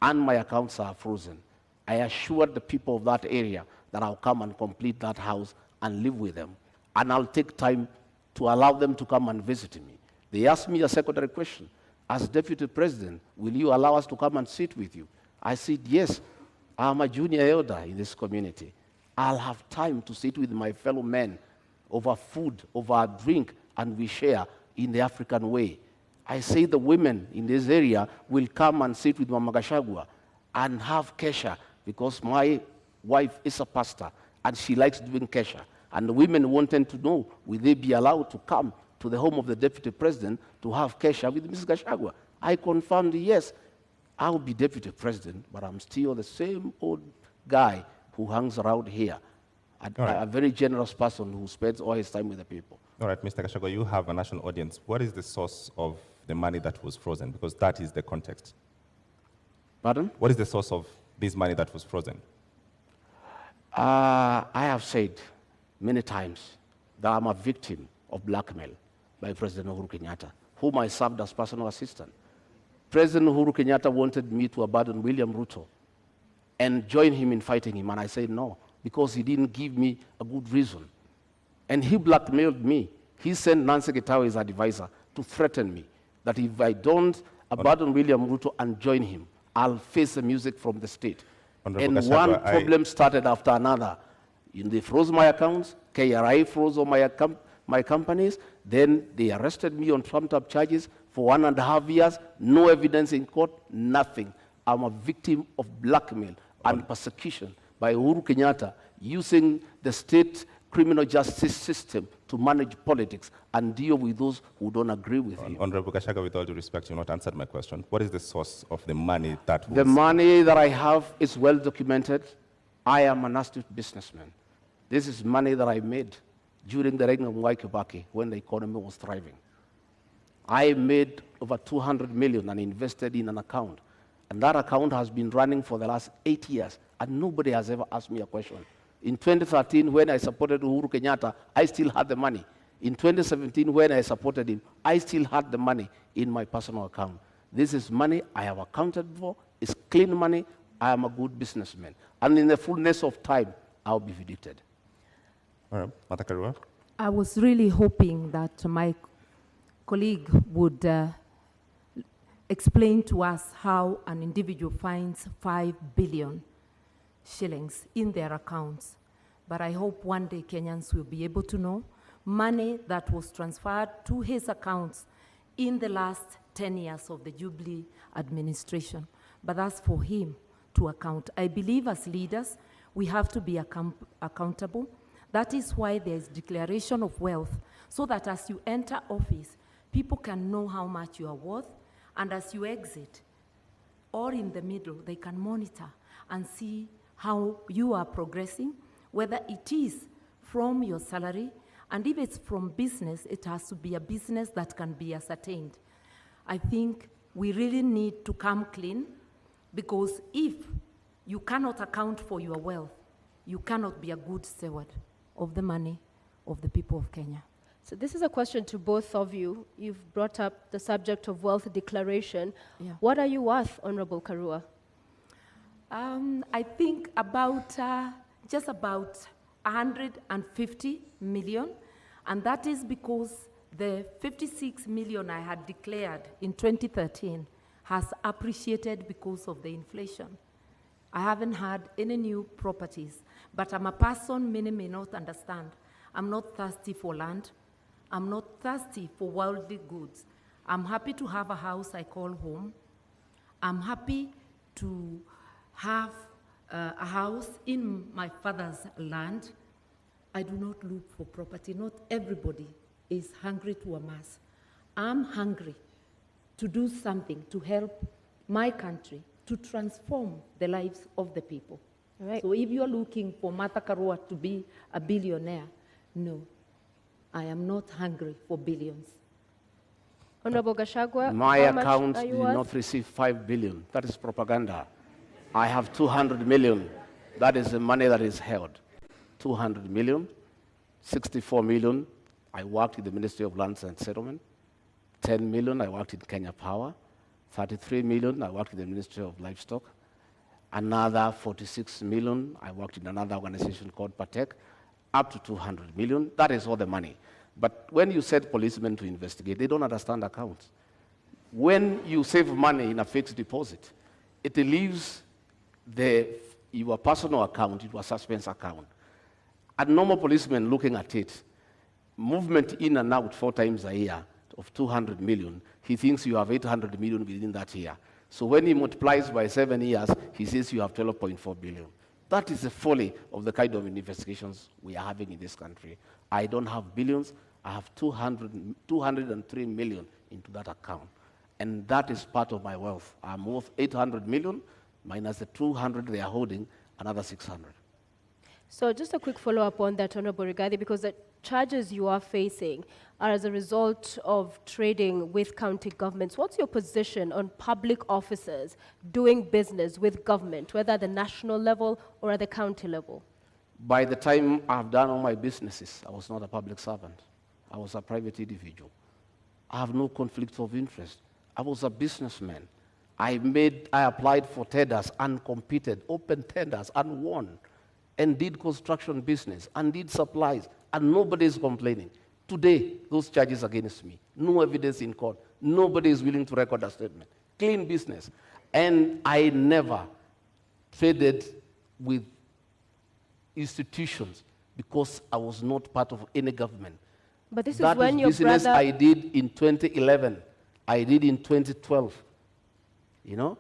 and my accounts are frozen, I assured the people of that area that I'll come and complete that house and live with them. And I'll take time to allow them to come and visit me. They asked me a secondary question. As deputy president, will you allow us to come and sit with you? I said, yes, I'm a junior elder in this community. I'll have time to sit with my fellow men over food, over a drink, and we share in the African way. I say the women in this area will come and sit with Mama Gachagua and have kesha, because my wife is a pastor and she likes doing kesha. And the women wanted to know, will they be allowed to come to the home of the deputy president to have kesha with Mrs. Gachagua? I confirmed, yes, I'll be deputy president, but I'm still the same old guy who hangs around here. A very generous person who spends all his time with the people. All right, Mr. Gachagua, you have a national audience. What is the source of the money that was frozen? Because that is the context. Pardon? What is the source of this money that was frozen? I have said many times that I'm a victim of blackmail by President Uhuru Kenyatta, whom I served as personal assistant. President Uhuru Kenyatta wanted me to abandon William Ruto and join him in fighting him, and I said no, because he didn't give me a good reason. And he blackmailed me. He sent Nancy Gitawe, his advisor, to threaten me that if I don't abandon William Ruto and join him, I'll face the music from the state. And one problem started after another. They froze my accounts, KRI froze all my companies, then they arrested me on trumped-up charges for 1.5 years, no evidence in court, nothing. I'm a victim of blackmail and persecution by Uhuru Kenyatta using the state criminal justice system to manage politics and deal with those who don't agree with him. Honorable Gachagua, with all due respect, you not answered my question. What is the source of the money that was... The money that I have is well documented. I am an astute businessman. This is money that I made during the reign of Mwai Kibaki when the economy was thriving. I made over 200 million and invested in an account. And that account has been running for the last 8 years, and nobody has ever asked me a question. In 2013, when I supported Uhuru Kenyatta, I still had the money. In 2017, when I supported him, I still had the money in my personal account. This is money I have accounted for. It's clean money. I am a good businessman. And in the fullness of time, I'll be vindicated. All right, Mata Karua. I was really hoping that my colleague would explain to us how an individual finds 5 billion shillings in their accounts. But I hope one day Kenyans will be able to know money that was transferred to his accounts in the last 10 years of the Jubilee administration. But that's for him to account. I believe as leaders, we have to be accountable. That is why there is declaration of wealth, so that as you enter office, people can know how much you are worth, and as you exit, or in the middle, they can monitor and see how you are progressing, whether it is from your salary, and if it's from business, it has to be a business that can be ascertained. I think we really need to come clean, because if you cannot account for your wealth, you cannot be a good steward of the money of the people of Kenya. So this is a question to both of you. You've brought up the subject of wealth declaration. Yeah. What are you worth, Honorable Karua? I think about just about 150 million, and that is because the 56 million I had declared in 2013 has appreciated because of the inflation. I haven't had any new properties, but I'm a person many may not understand. I'm not thirsty for land. I'm not thirsty for worldly goods. I'm happy to have a house I call home. I'm happy to have a house in my father's land. I do not look for property. Not everybody is hungry to amass. I'm hungry to do something to help my country to transform the lives of the people. Right. So if you're looking for Martha Karua to be a billionaire, no, I am not hungry for billions. Honorable Gachagua, My how much account are did you worth? not receive 5 billion. That is propaganda. I have 200 million. That is the money that is held. 200 million, 64 million. I worked in the Ministry of Lands and Settlement. 10 million, I worked in Kenya Power. 33 million, I worked in the Ministry of Livestock. Another 46 million, I worked in another organization called Patek. Up to 200 million, that is all the money. But when you set policemen to investigate, they don't understand accounts. When you save money in a fixed deposit, it leaves your personal account into a suspense account. A normal policeman looking at it, movement in and out 4 times a year of 200 million, he thinks you have 800 million within that year. So when he multiplies by 7 years, he says you have 12.4 billion. That is the folly of the kind of investigations we are having in this country. I don't have billions. I have 203 million into that account. And that is part of my wealth. I'm worth 800 million, minus the 200 they are holding, another 600. So just a quick follow-up on that, Honorable Rigathi, because the charges you are facing are as a result of trading with county governments. What's your position on public officers doing business with government, whether at the national level or at the county level? By the time I've done all my businesses, I was not a public servant. I was a private individual. I have no conflict of interest. I was a businessman. I applied for tenders and competed, open tenders and won, and did construction business and did supplies, and nobody is complaining. Today, those charges against me, no evidence in court, nobody is willing to record a statement. Clean business. And I never traded with institutions because I was not part of any government. But this is when your business brother... I did in 2011. I did in 2012. You know?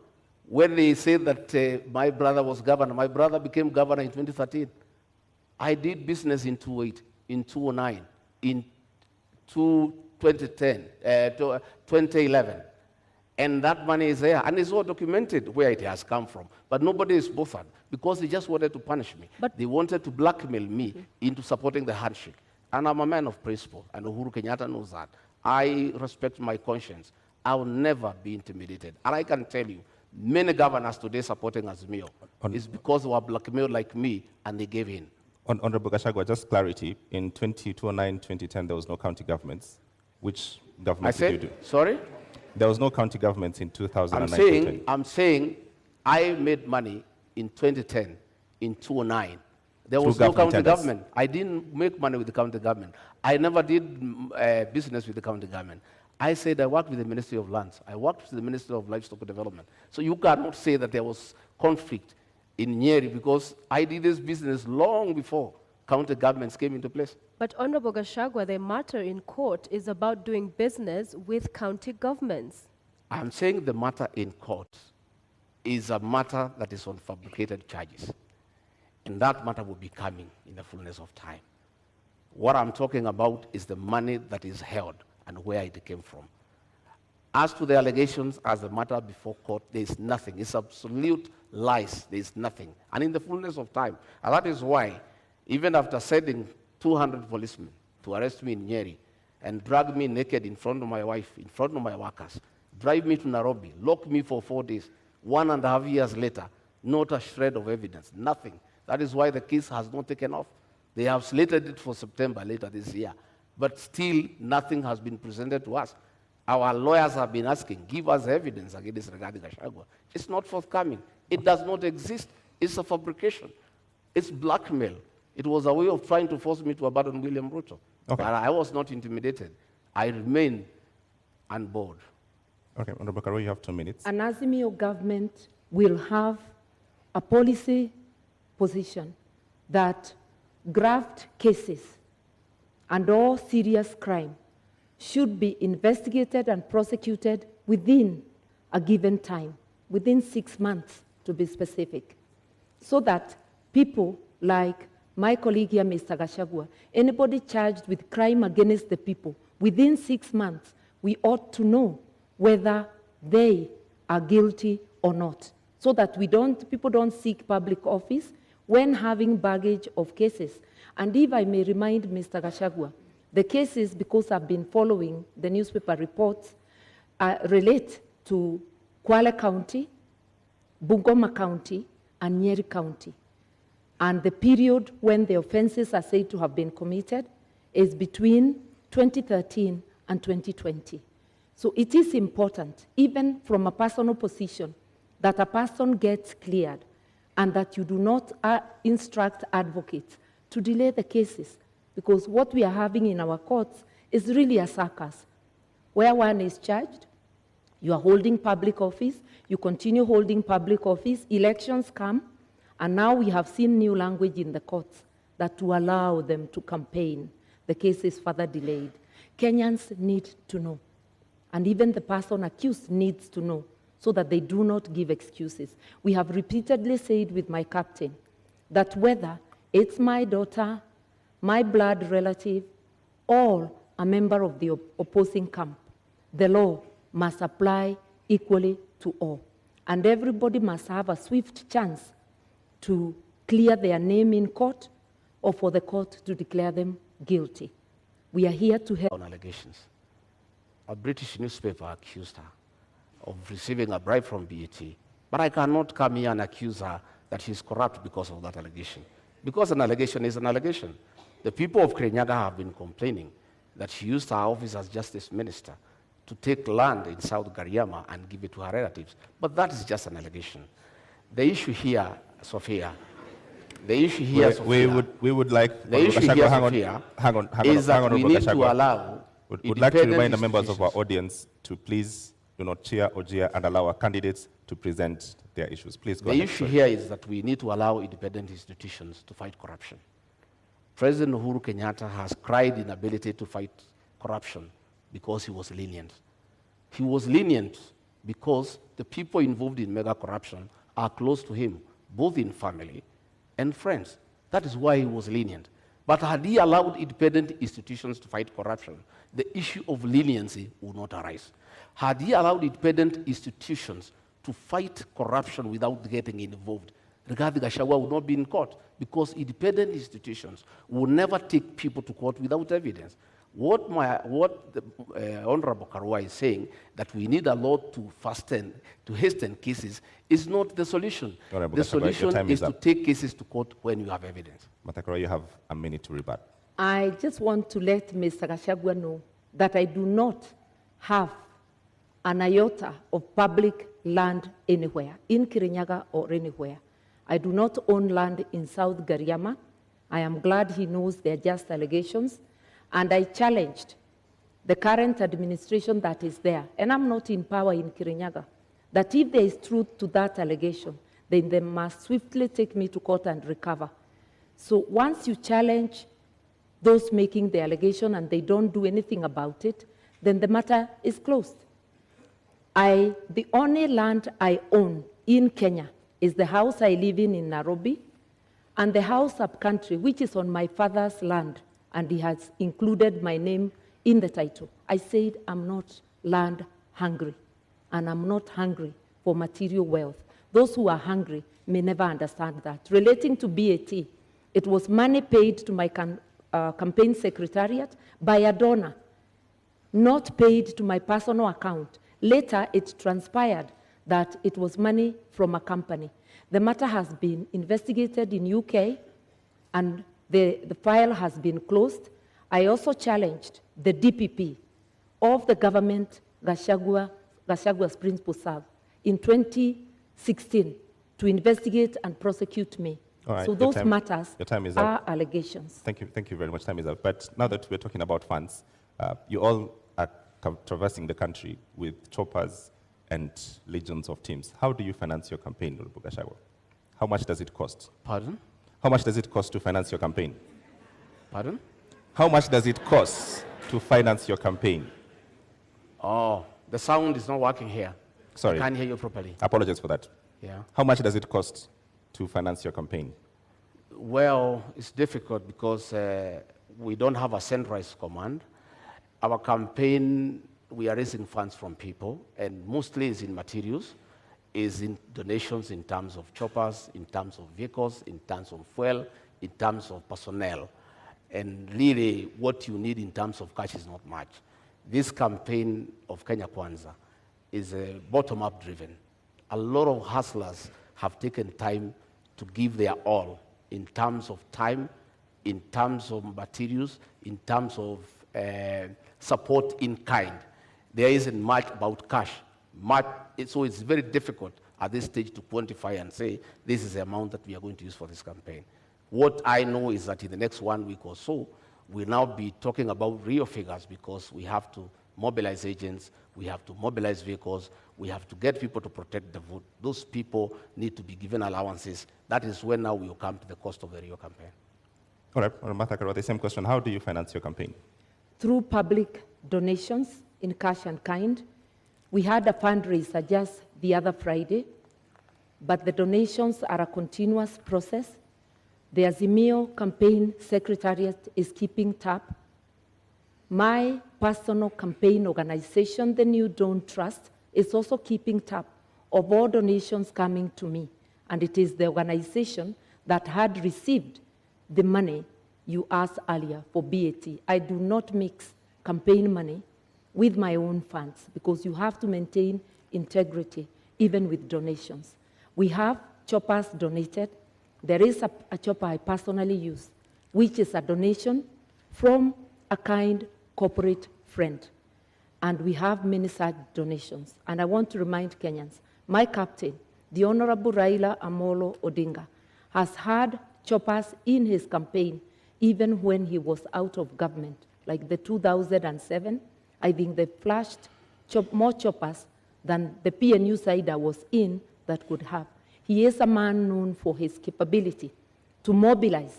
When they say that my brother was governor, my brother became governor in 2013. I did business in 2008, in 2009, in 2010, 2011. And that money is there, and it's all documented where it has come from. But nobody is bothered, because they just wanted to punish me. But they wanted to blackmail me into supporting the handshake. And I'm a man of principle, and Uhuru Kenyatta knows that. I respect my conscience. I will never be intimidated. And I can tell you, many governors today supporting Azimio is because they were blackmailed like me, and they gave in. Honorable Gachagua, just clarity. In 2009, 2010, there was no county governments. Which governments did you do? Sorry? There was no county governments in 2009. I'm saying I made money in 2010, in 2009. There was no county government. I didn't make money with the county government. I never did business with the county government. I said I worked with the Ministry of Lands. I worked with the Ministry of Livestock Development. So you cannot say that there was conflict in Nyeri, because I did this business long before county governments came into place. But Honorable Gachagua, the matter in court is about doing business with county governments. I'm saying the matter in court is a matter that is on fabricated charges. And that matter will be coming in the fullness of time. What I'm talking about is the money that is held and where it came from. As to the allegations as the matter before court, there is nothing. It's absolute lies. There is nothing. And in the fullness of time, and that is why, even after sending 200 policemen to arrest me in Nyeri and drag me naked in front of my wife, in front of my workers, drive me to Nairobi, lock me for 4 days, 1.5 years later, not a shred of evidence, nothing. That is why the case has not taken off. They have slated it for September later this year, but still nothing has been presented to us. Our lawyers have been asking, give us evidence against Rigathi Gachagua. It's not forthcoming. It does not exist. It's a fabrication. It's blackmail. It was a way of trying to force me to abandon William Ruto. Okay. But I was not intimidated. I remain on board. Okay, Honorable Karua, you have 2 minutes. An Azimio government will have a policy position that graft cases and all serious crime should be investigated and prosecuted within a given time, within 6 months to be specific, so that people like my colleague here, Mr. Gachagua, anybody charged with crime against the people, within 6 months, we ought to know whether they are guilty or not, so that people don't seek public office when having baggage of cases. And if I may remind Mr. Gachagua, the cases, because I've been following the newspaper reports, relate to Kwale County, Bungoma County, and Nyeri County. And the period when the offenses are said to have been committed is between 2013 and 2020. So it is important, even from a personal position, that a person gets cleared and that you do not instruct advocates to delay the cases, because what we are having in our courts is really a circus, where one is charged, you are holding public office, you continue holding public office, elections come, and now we have seen new language in the courts that to allow them to campaign, the case is further delayed. Kenyans need to know, and even the person accused needs to know, so that they do not give excuses. We have repeatedly said with my captain that whether it's my daughter, my blood relative, or a member of the opposing camp, the law must apply equally to all. And everybody must have a swift chance to clear their name in court or for the court to declare them guilty. We are here to help. On allegations. A British newspaper accused her of receiving a bribe from BET, but I cannot come here and accuse her that she's corrupt because of that allegation. Because an allegation is an allegation. The people of Kirinyaga have been complaining that she used her office as justice minister to take land in South Gariama and give it to her relatives. But that is just an allegation. The issue here, Sophia, we would like the issue here, Sophia, is that we need to allow. Would like to remind the members of our audience to please do not cheer or jeer and allow our candidates to present their issues. Please go ahead. The issue here is that we need to allow independent institutions to fight corruption. President Uhuru Kenyatta has cried inability to fight corruption because he was lenient. He was lenient because the people involved in mega corruption are close to him, both in family and friends. That is why he was lenient. But had he allowed independent institutions to fight corruption, the issue of leniency would not arise. Had he allowed independent institutions to fight corruption without getting involved, Rigathi Gachagua would not be in court, because independent institutions will never take people to court without evidence. What the Honorable Karua is saying, that we need a law to hasten cases, is not the solution. Honorable The Gachagua, solution is to take cases to court when you have evidence. Mr. Karua, you have a minute to rebut. I just want to let Mr. Gachagua know that I do not have an iota of public land anywhere, in Kirinyaga or anywhere. I do not own land in South Gariama. I am glad he knows they're just allegations. And I challenged the current administration that is there, and I'm not in power in Kirinyaga, that if there is truth to that allegation, then they must swiftly take me to court and recover. So once you challenge those making the allegation and they don't do anything about it, then the matter is closed. The only land I own in Kenya is the house I live in Nairobi, and the house up country, which is on my father's land, and he has included my name in the title. I said I'm not land hungry, and I'm not hungry for material wealth. Those who are hungry may never understand that. Relating to BAT, it was money paid to my campaign secretariat by a donor, not paid to my personal account. Later, it transpired that it was money from a company. The matter has been investigated in UK, and the file has been closed. I also challenged the DPP of the government Gashagua's principal serve in 2016 to investigate and prosecute me. All right, so those matters is are up. allegations. Thank you very much. Time is up. But now that we're talking about funds, you all are traversing the country with choppers and legions of teams. How do you finance your campaign, Honorable Gachagua? How much does it cost? Pardon? How much does it cost to finance your campaign? Pardon? How much does it cost to finance your campaign? Oh, the sound is not working here. Sorry. I can't hear you properly. I apologize for that. Yeah. How much does it cost to finance your campaign? Well, it's difficult because we don't have a centralized command. Our campaign, we are raising funds from people, and mostly is in materials, is in donations in terms of choppers, in terms of vehicles, in terms of fuel, in terms of personnel. And really, what you need in terms of cash is not much. This campaign of Kenya Kwanza is bottom-up driven. A lot of hustlers have taken time to give their all in terms of time, in terms of materials, in terms of support in kind. There isn't much about cash. So it's very difficult at this stage to quantify and say, this is the amount that we are going to use for this campaign. What I know is that in the next 1 week or so, we'll now be talking about real figures because we have to mobilize agents, we have to mobilize vehicles, we have to get people to protect the vote. Those people need to be given allowances. That is when now we will come to the cost of the real campaign. All right, well, Martha Karua, the same question. How do you finance your campaign? Through public donations in cash and kind. We had a fundraiser just the other Friday, but the donations are a continuous process. The Azimio campaign secretariat is keeping tab. My personal campaign organization, the New Dawn Trust, is also keeping tab of all donations coming to me. And it is the organization that had received the money you asked earlier for BAT. I do not mix campaign money with my own funds because you have to maintain integrity even with donations. We have choppers donated. There is a chopper I personally use, which is a donation from a kind corporate friend. And we have many such donations. And I want to remind Kenyans, my captain, the Honorable Raila Amolo Odinga, has had choppers in his campaign even when he was out of government. Like the 2007, I think they flashed more choppers than the PNU side I was in that could have. He is a man known for his capability to mobilize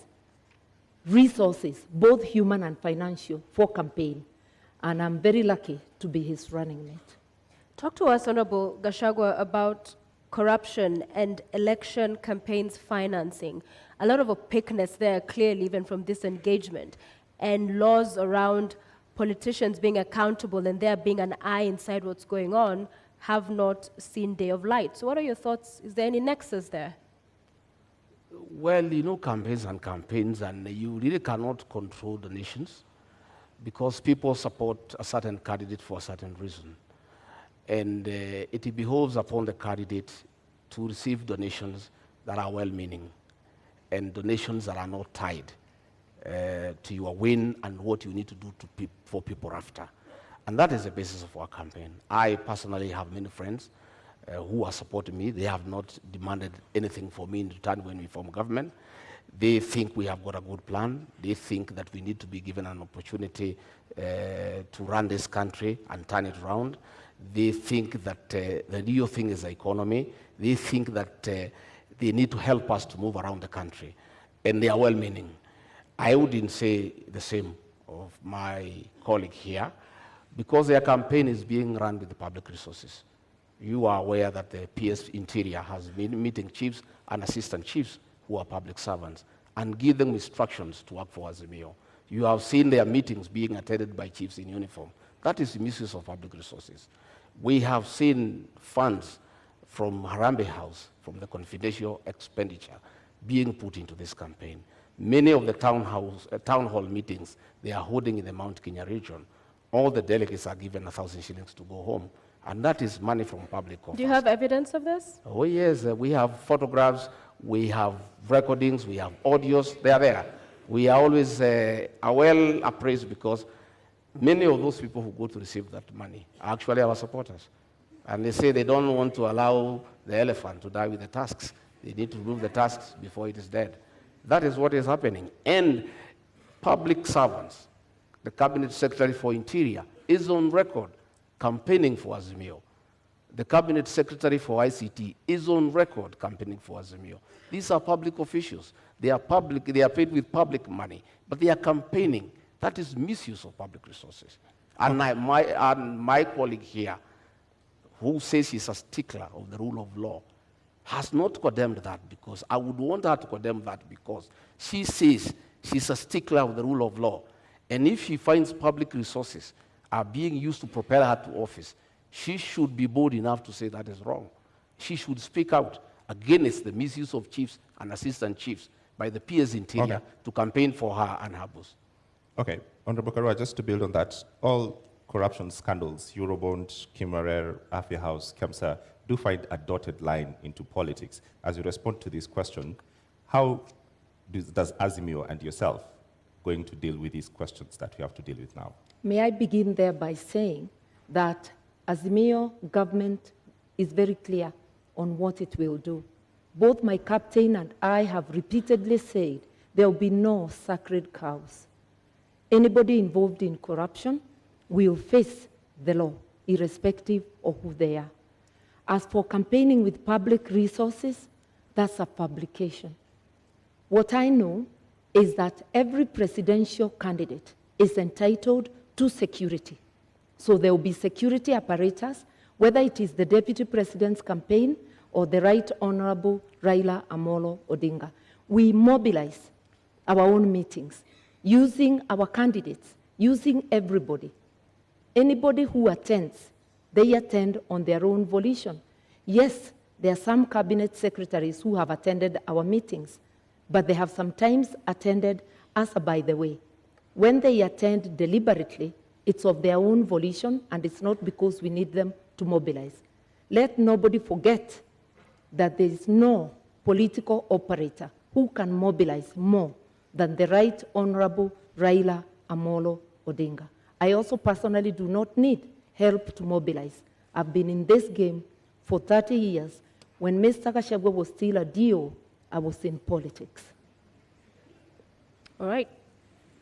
resources, both human and financial, for campaign. And I'm very lucky to be his running mate. Talk to us, Honorable Gachagua, about corruption and election campaigns financing. A lot of opaqueness there, clearly, even from this engagement, and laws around politicians being accountable and there being an eye inside what's going on have not seen day of light. So what are your thoughts? Is there any nexus there? Well, you know, campaigns, and you really cannot control the nations because people support a certain candidate for a certain reason. And it behoves upon the candidate to receive donations that are well-meaning and donations that are not tied to your win and what you need to do for people after. And that is the basis of our campaign. I personally have many friends who are supporting me. They have not demanded anything for me in return when we form government. They think we have got a good plan. They think that we need to be given an opportunity to run this country and turn it around. They think that the real thing is the economy. They think that they need to help us to move around the country. And they are well-meaning. I wouldn't say the same of my colleague here, because their campaign is being run with the public resources. You are aware that the PS Interior has been meeting chiefs and assistant chiefs who are public servants and give them instructions to work for Azimio. You have seen their meetings being attended by chiefs in uniform. That is misuse of public resources. We have seen funds from Harambee House, from the confidential expenditure, being put into this campaign. Many of the town hall meetings they are holding in the Mount Kenya region, all the delegates are given 1,000 shillings to go home, and that is money from public coffers. Do you have evidence of this? Oh yes, we have photographs, we have recordings, we have audios, they are there. We are always well appraised because many of those people who go to receive that money are actually our supporters. And they say they don't want to allow the elephant to die with the tusks. They need to remove the tusks before it is dead. That is what is happening. And public servants, the Cabinet Secretary for Interior, is on record campaigning for Azimio. The Cabinet Secretary for ICT is on record campaigning for Azimio. These are public officials. They are paid with public money, but they are campaigning. That is misuse of public resources. And my colleague here, who says he's a stickler of the rule of law, has not condemned that, because I would want her to condemn that, because she says she's a stickler of the rule of law. And if she finds public resources are being used to propel her to office, she should be bold enough to say that is wrong. She should speak out against the misuse of chiefs and assistant chiefs by the PS Interior to campaign for her and her boss. Okay, Honorable Karua, just to build on that, all corruption scandals, Eurobond, Kimarer, Afia House, Kemsa, do find a dotted line into politics. As you respond to this question, how does Azimio and yourself going to deal with these questions that we have to deal with now? May I begin there by saying that Azimio government is very clear on what it will do. Both my captain and I have repeatedly said there will be no sacred cows. Anybody involved in corruption will face the law, irrespective of who they are. As for campaigning with public resources, that's a publication. What I know is that every presidential candidate is entitled to security. So there will be security apparatus, whether it is the Deputy President's campaign or the Right Honorable Raila Amolo Odinga. We mobilize our own meetings, using our candidates, using everybody. Anybody who attends, they attend on their own volition. Yes, there are some cabinet secretaries who have attended our meetings, but they have sometimes attended as a by the way. When they attend deliberately, it's of their own volition, and it's not because we need them to mobilize. Let nobody forget that there is no political operator who can mobilize more than the Right Honorable Raila Amolo Odinga. I also personally do not need help to mobilize. I've been in this game for 30 years. When Mr. Gachagua was still a DO, I was in politics. All right.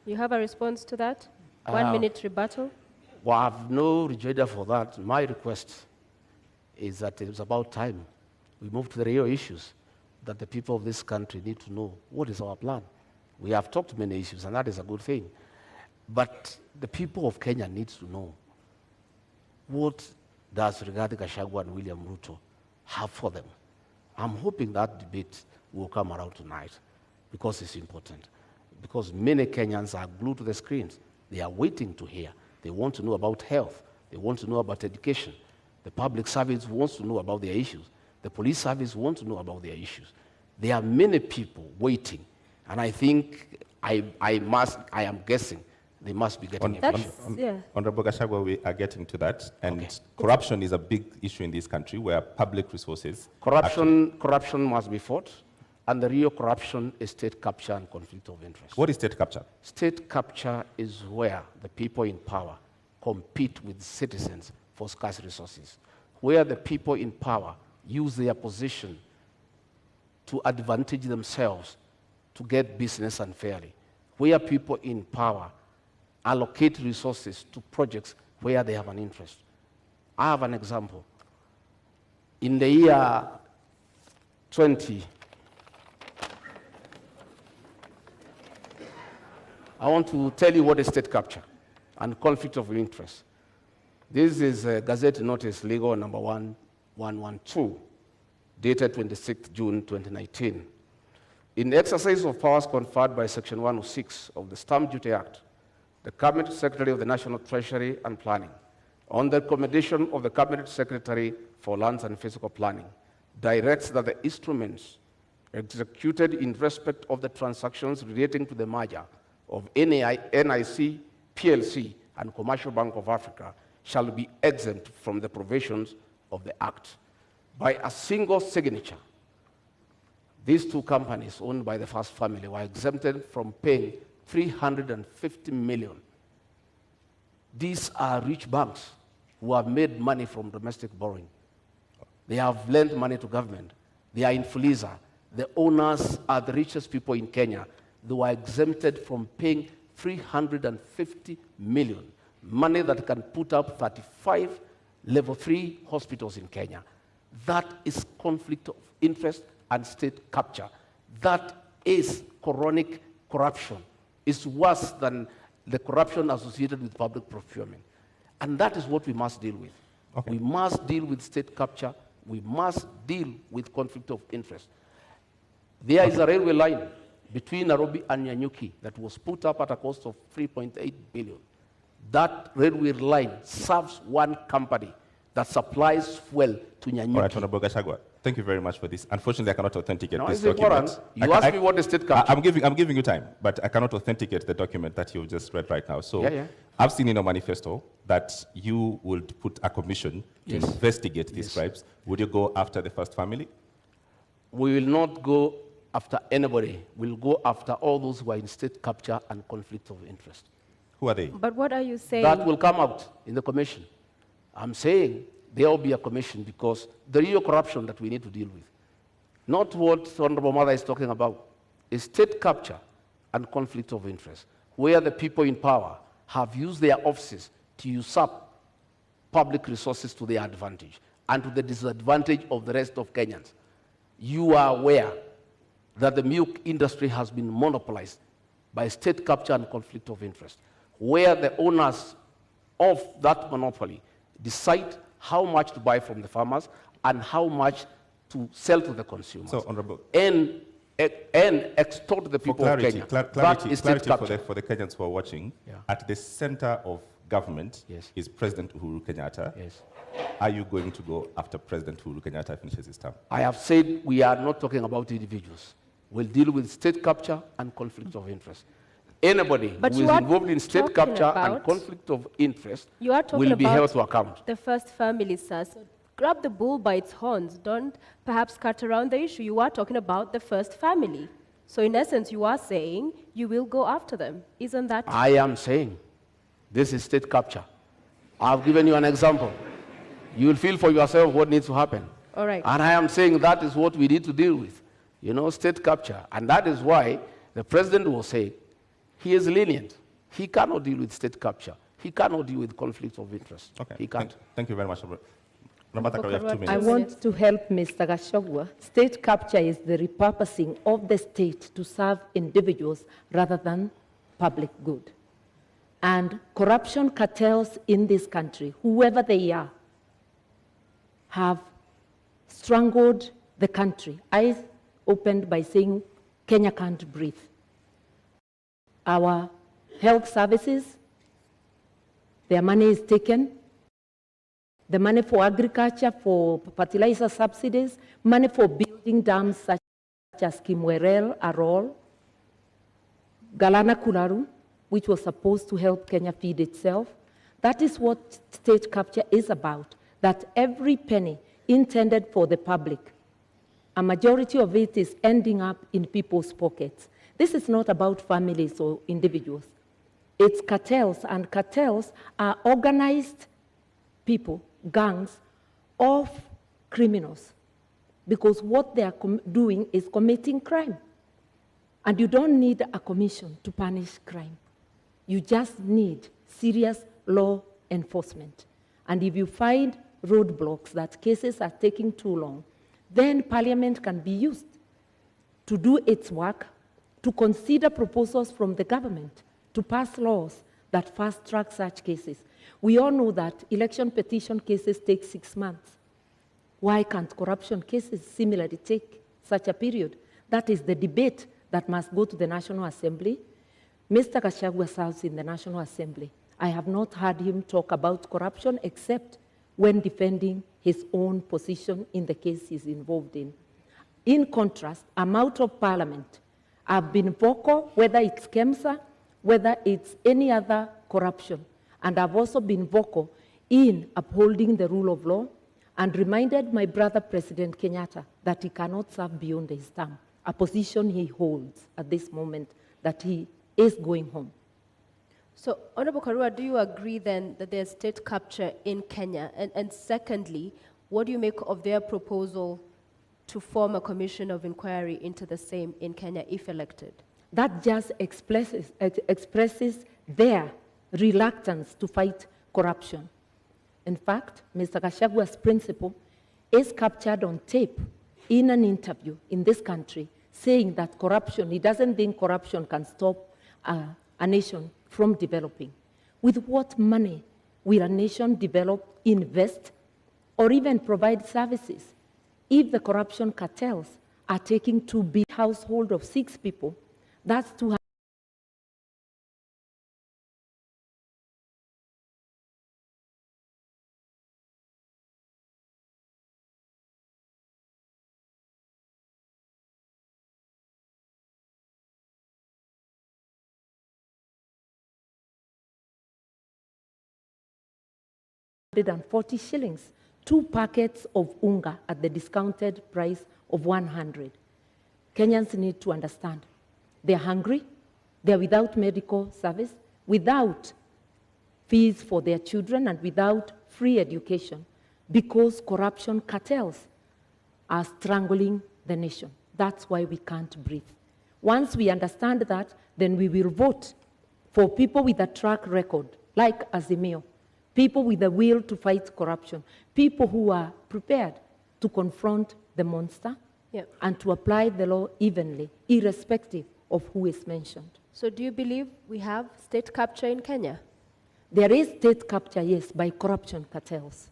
You have a response to that? 1 minute rebuttal. Well, I have no rejoinder for that. My request is that it's about time we move to the real issues that the people of this country need to know. What is our plan? We have talked many issues, and that is a good thing. But the people of Kenya need to know, what does Rigathi Gachagua and William Ruto have for them? I'm hoping that debate will come around tonight, because it's important. Because many Kenyans are glued to the screens. They are waiting to hear. They want to know about health. They want to know about education. The public service wants to know about their issues. The police service wants to know about their issues. There are many people waiting, and I think I am guessing they must be getting information. Honorable Gachagua, we are getting to that, and corruption is a big issue in this country, where public resources... Corruption must be fought, and the real corruption is state capture and conflict of interest. What is state capture? State capture is where the people in power compete with citizens for scarce resources, where the people in power use their position to advantage themselves to get business unfairly, where people in power allocate resources to projects where they have an interest. I have an example. In the year 20, I want to tell you what is state capture and conflict of interest. This is a Gazette Notice Legal number 1112, dated 26th June 2019. In exercise of powers conferred by Section 106 of the Stamp Duty Act, the Cabinet Secretary of the National Treasury and Planning, on the recommendation of the Cabinet Secretary for Lands and Physical Planning, directs that the instruments executed in respect of the transactions relating to the merger of NIC, PLC, and Commercial Bank of Africa shall be exempt from the provisions of the Act. By a single signature, these two companies owned by the first family were exempted from paying 350 million. These are rich banks who have made money from domestic borrowing. They have lent money to government. They are in Fuliza. The owners are the richest people in Kenya. They were exempted from paying 350 million, money that can put up 35 level 3 hospitals in Kenya. That is conflict of interest and state capture. That is chronic corruption. It's worse than the corruption associated with public procurement. And that is what we must deal with. Okay. We must deal with state capture. We must deal with conflict of interest. There is a railway line between Nairobi and Nyanyuki that was put up at a cost of 3.8 billion. That railway line serves one company that supplies fuel to Nyanyuki. All right, Honorable Gachagua, thank you very much for this. Unfortunately, I cannot authenticate this document. Important. You asked me what the state capture. I'm giving you time, but I cannot authenticate the document that you just read right now. So I've seen in your manifesto that you would put a commission to investigate these crimes. Would you go after the first family? We will not go after anybody. We'll go after all those who are in state capture and conflict of interest. Who are they? But what are you saying? That will come out in the commission. I'm saying there will be a commission because the real corruption that we need to deal with, not what Honorable Mother is talking about, is state capture and conflict of interest, where the people in power have used their offices to usurp public resources to their advantage and to the disadvantage of the rest of Kenyans. You are aware that the milk industry has been monopolized by state capture and conflict of interest, where the owners of that monopoly decide how much to buy from the farmers and how much to sell to the consumers. So, Honorable. And extort the people of Kenya. Clarity for the Kenyans who are watching. At the center of government is President Uhuru Kenyatta. Are you going to go after President Uhuru Kenyatta finishes his term? I have said we are not talking about individuals. We'll deal with state capture and conflict of interest. Anybody who is involved in state capture and conflict of interest will be held to account. The first family, sir. So grab the bull by its horns. Don't perhaps cut around the issue. You are talking about the first family. So in essence, you are saying you will go after them. Isn't that true? I am saying this is state capture. I've given you an example. You will feel for yourself what needs to happen. All right. And I am saying that is what we need to deal with. You know, state capture. And that is why the president will say he is lenient. He cannot deal with state capture. He cannot deal with conflicts of interest. Okay. He can't. Thank you very much. Have 2 minutes. I want to help Mr. Gachagua. State capture is the repurposing of the state to serve individuals rather than public good. And corruption cartels in this country, whoever they are, have strangled the country. I opened by saying Kenya can't breathe. Our health services, their money is taken. The money for agriculture, for fertilizer subsidies, money for building dams such as Kimwerel, Arol, Galana Kularu, which was supposed to help Kenya feed itself. That is what state capture is about, that every penny intended for the public, a majority of it is ending up in people's pockets. This is not about families or individuals. It's cartels, and cartels are organized people, gangs of criminals, because what they are doing is committing crime. And you don't need a commission to punish crime. You just need serious law enforcement. And if you find roadblocks, that cases are taking too long, then Parliament can be used to do its work, to consider proposals from the government, to pass laws that fast-track such cases. We all know that election petition cases take 6 months. Why can't corruption cases similarly take such a period? That is the debate that must go to the National Assembly. Mr. Gachagua serves in the National Assembly. I have not heard him talk about corruption except when defending his own position in the case he's involved in. In contrast, I'm out of Parliament. I've been vocal, whether it's KEMSA, whether it's any other corruption. And I've also been vocal in upholding the rule of law and reminded my brother, President Kenyatta, that he cannot serve beyond his term, a position he holds at this moment, that he is going home. So, Honorable Karua, do you agree then that there's state capture in Kenya? And secondly, what do you make of their proposal to form a commission of inquiry into the same in Kenya if elected? That just expresses their reluctance to fight corruption. In fact, Mr. Gashagua's principle is captured on tape in an interview in this country, saying that corruption, he doesn't think corruption can stop a nation from developing. With what money will a nation develop, invest, or even provide services if the corruption cartels are taking 2 big household of 6 people? That's 200. $140, 2 packets of unga at the discounted price of 100. Kenyans need to understand. They're hungry, they're without medical service, without fees for their children, and without free education, because corruption cartels are strangling the nation. That's why we can't breathe. Once we understand that, then we will vote for people with a track record, like Azimio, people with the will to fight corruption, people who are prepared to confront the monster and to apply the law evenly, irrespective of who is mentioned. So do you believe we have state capture in Kenya? There is state capture, yes, by corruption cartels,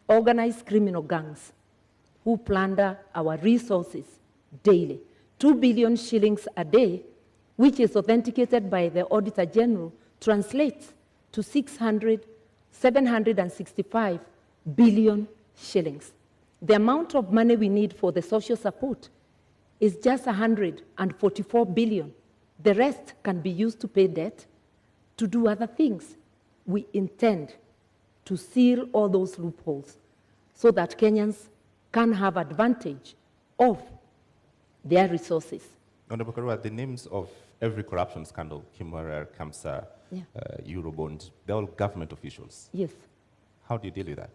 organized criminal gangs who plunder our resources daily. 2 billion shillings a day, which is authenticated by the Auditor General, translates to 765 billion shillings. The amount of money we need for the social support is just 144 billion. The rest can be used to pay debt, to do other things. We intend to seal all those loopholes so that Kenyans can have advantage of their resources. Honorable Karua, the names of every corruption scandal, Kimwarer, Kamsa, Eurobond, they're all government officials. Yes. How do you deal with that?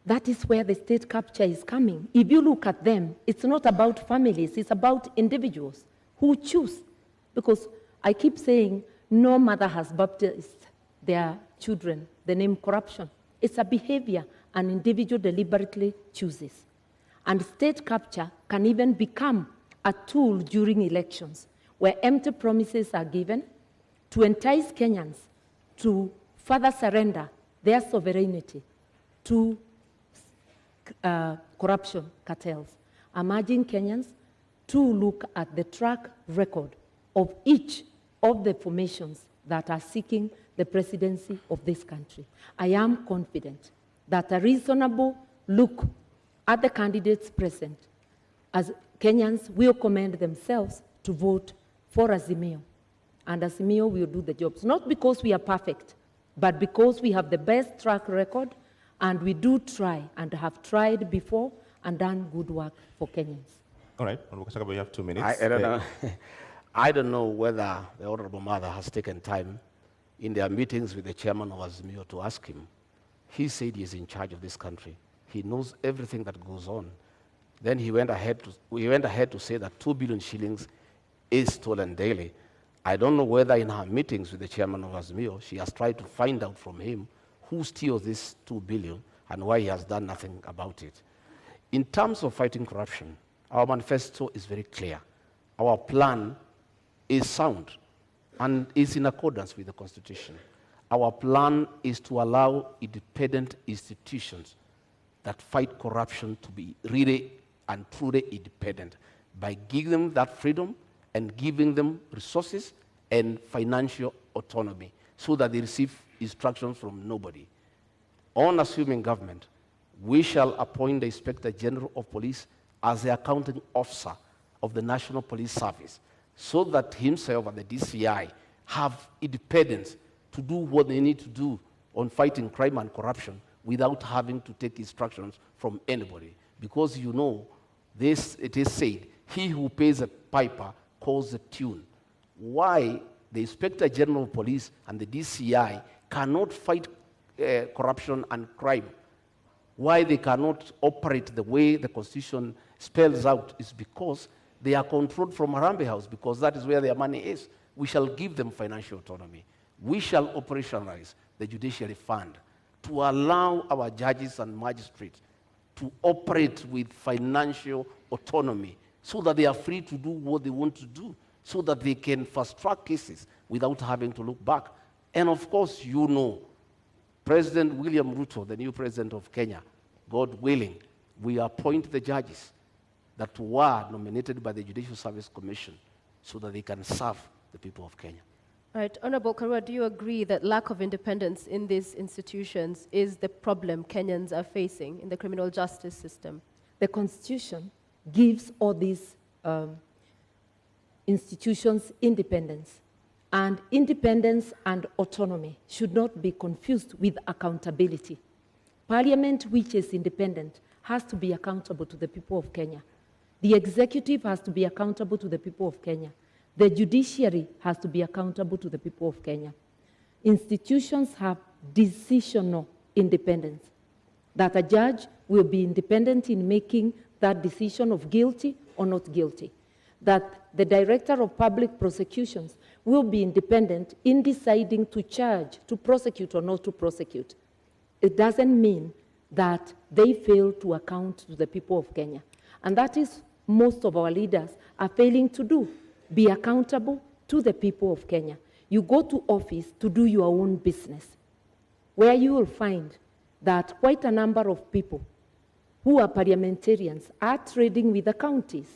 That is where the state capture is coming. If you look at them, it's not about families, it's about individuals who choose. Because I keep saying, no mother has baptized their children the name corruption. It's a behavior an individual deliberately chooses. And state capture can even become a tool during elections, where empty promises are given to entice Kenyans to further surrender their sovereignty to corruption cartels. I'm urging Kenyans to look at the track record of each of the formations that are seeking the presidency of this country. I am confident that a reasonable look at the candidates present, as Kenyans will commend themselves to vote for Azimio. And Azimio will do the jobs, not because we are perfect, but because we have the best track record, and we do try and have tried before and done good work for Kenyans. All right, you have 2 minutes. I don't know. I don't know whether the Honorable Mother has taken time in their meetings with the chairman of Azimio to ask him. He said he's in charge of this country. He knows everything that goes on. Then he went ahead to say that 2 billion shillings is stolen daily. I don't know whether in her meetings with the chairman of Azimio, she has tried to find out from him who steals this 2 billion and why he has done nothing about it. In terms of fighting corruption, our manifesto is very clear. Our plan is sound and is in accordance with the Constitution. Our plan is to allow independent institutions that fight corruption to be really and truly independent. by giving them that freedom and giving them resources and financial autonomy so that they receive instructions from nobody. On assuming government, we shall appoint the Inspector General of Police as the accounting officer of the National Police Service so that himself and the DCI have independence to do what they need to do on fighting crime and corruption without having to take instructions from anybody. Because you know, this, it is said, he who pays a piper calls the tune. Why the Inspector General of Police and the DCI cannot fight corruption and crime, why they cannot operate the way the Constitution spells out is because they are controlled from Harambee House, because that is where their money is. We shall give them financial autonomy. We shall operationalize the judiciary fund to allow our judges and magistrates to operate with financial autonomy so that they are free to do what they want to do, so that they can fast-track cases without having to look back. And of course, you know, President William Ruto, the new president of Kenya, God willing, we appoint the judges that were nominated by the Judicial Service Commission so that they can serve the people of Kenya. All right, Honorable Karua, do you agree that lack of independence in these institutions is the problem Kenyans are facing in the criminal justice system? The Constitution gives all these institutions independence. And independence and autonomy should not be confused with accountability. Parliament, which is independent, has to be accountable to the people of Kenya. The executive has to be accountable to the people of Kenya. The judiciary has to be accountable to the people of Kenya. Institutions have decisional independence, that a judge will be independent in making that decision of guilty or not guilty, that the director of public prosecutions will be independent in deciding to charge, to prosecute or not to prosecute. It doesn't mean that they fail to account to the people of Kenya. And that is most of our leaders are failing to do, be accountable to the people of Kenya. You go to office to do your own business, where you will find that quite a number of people who are parliamentarians are trading with the counties,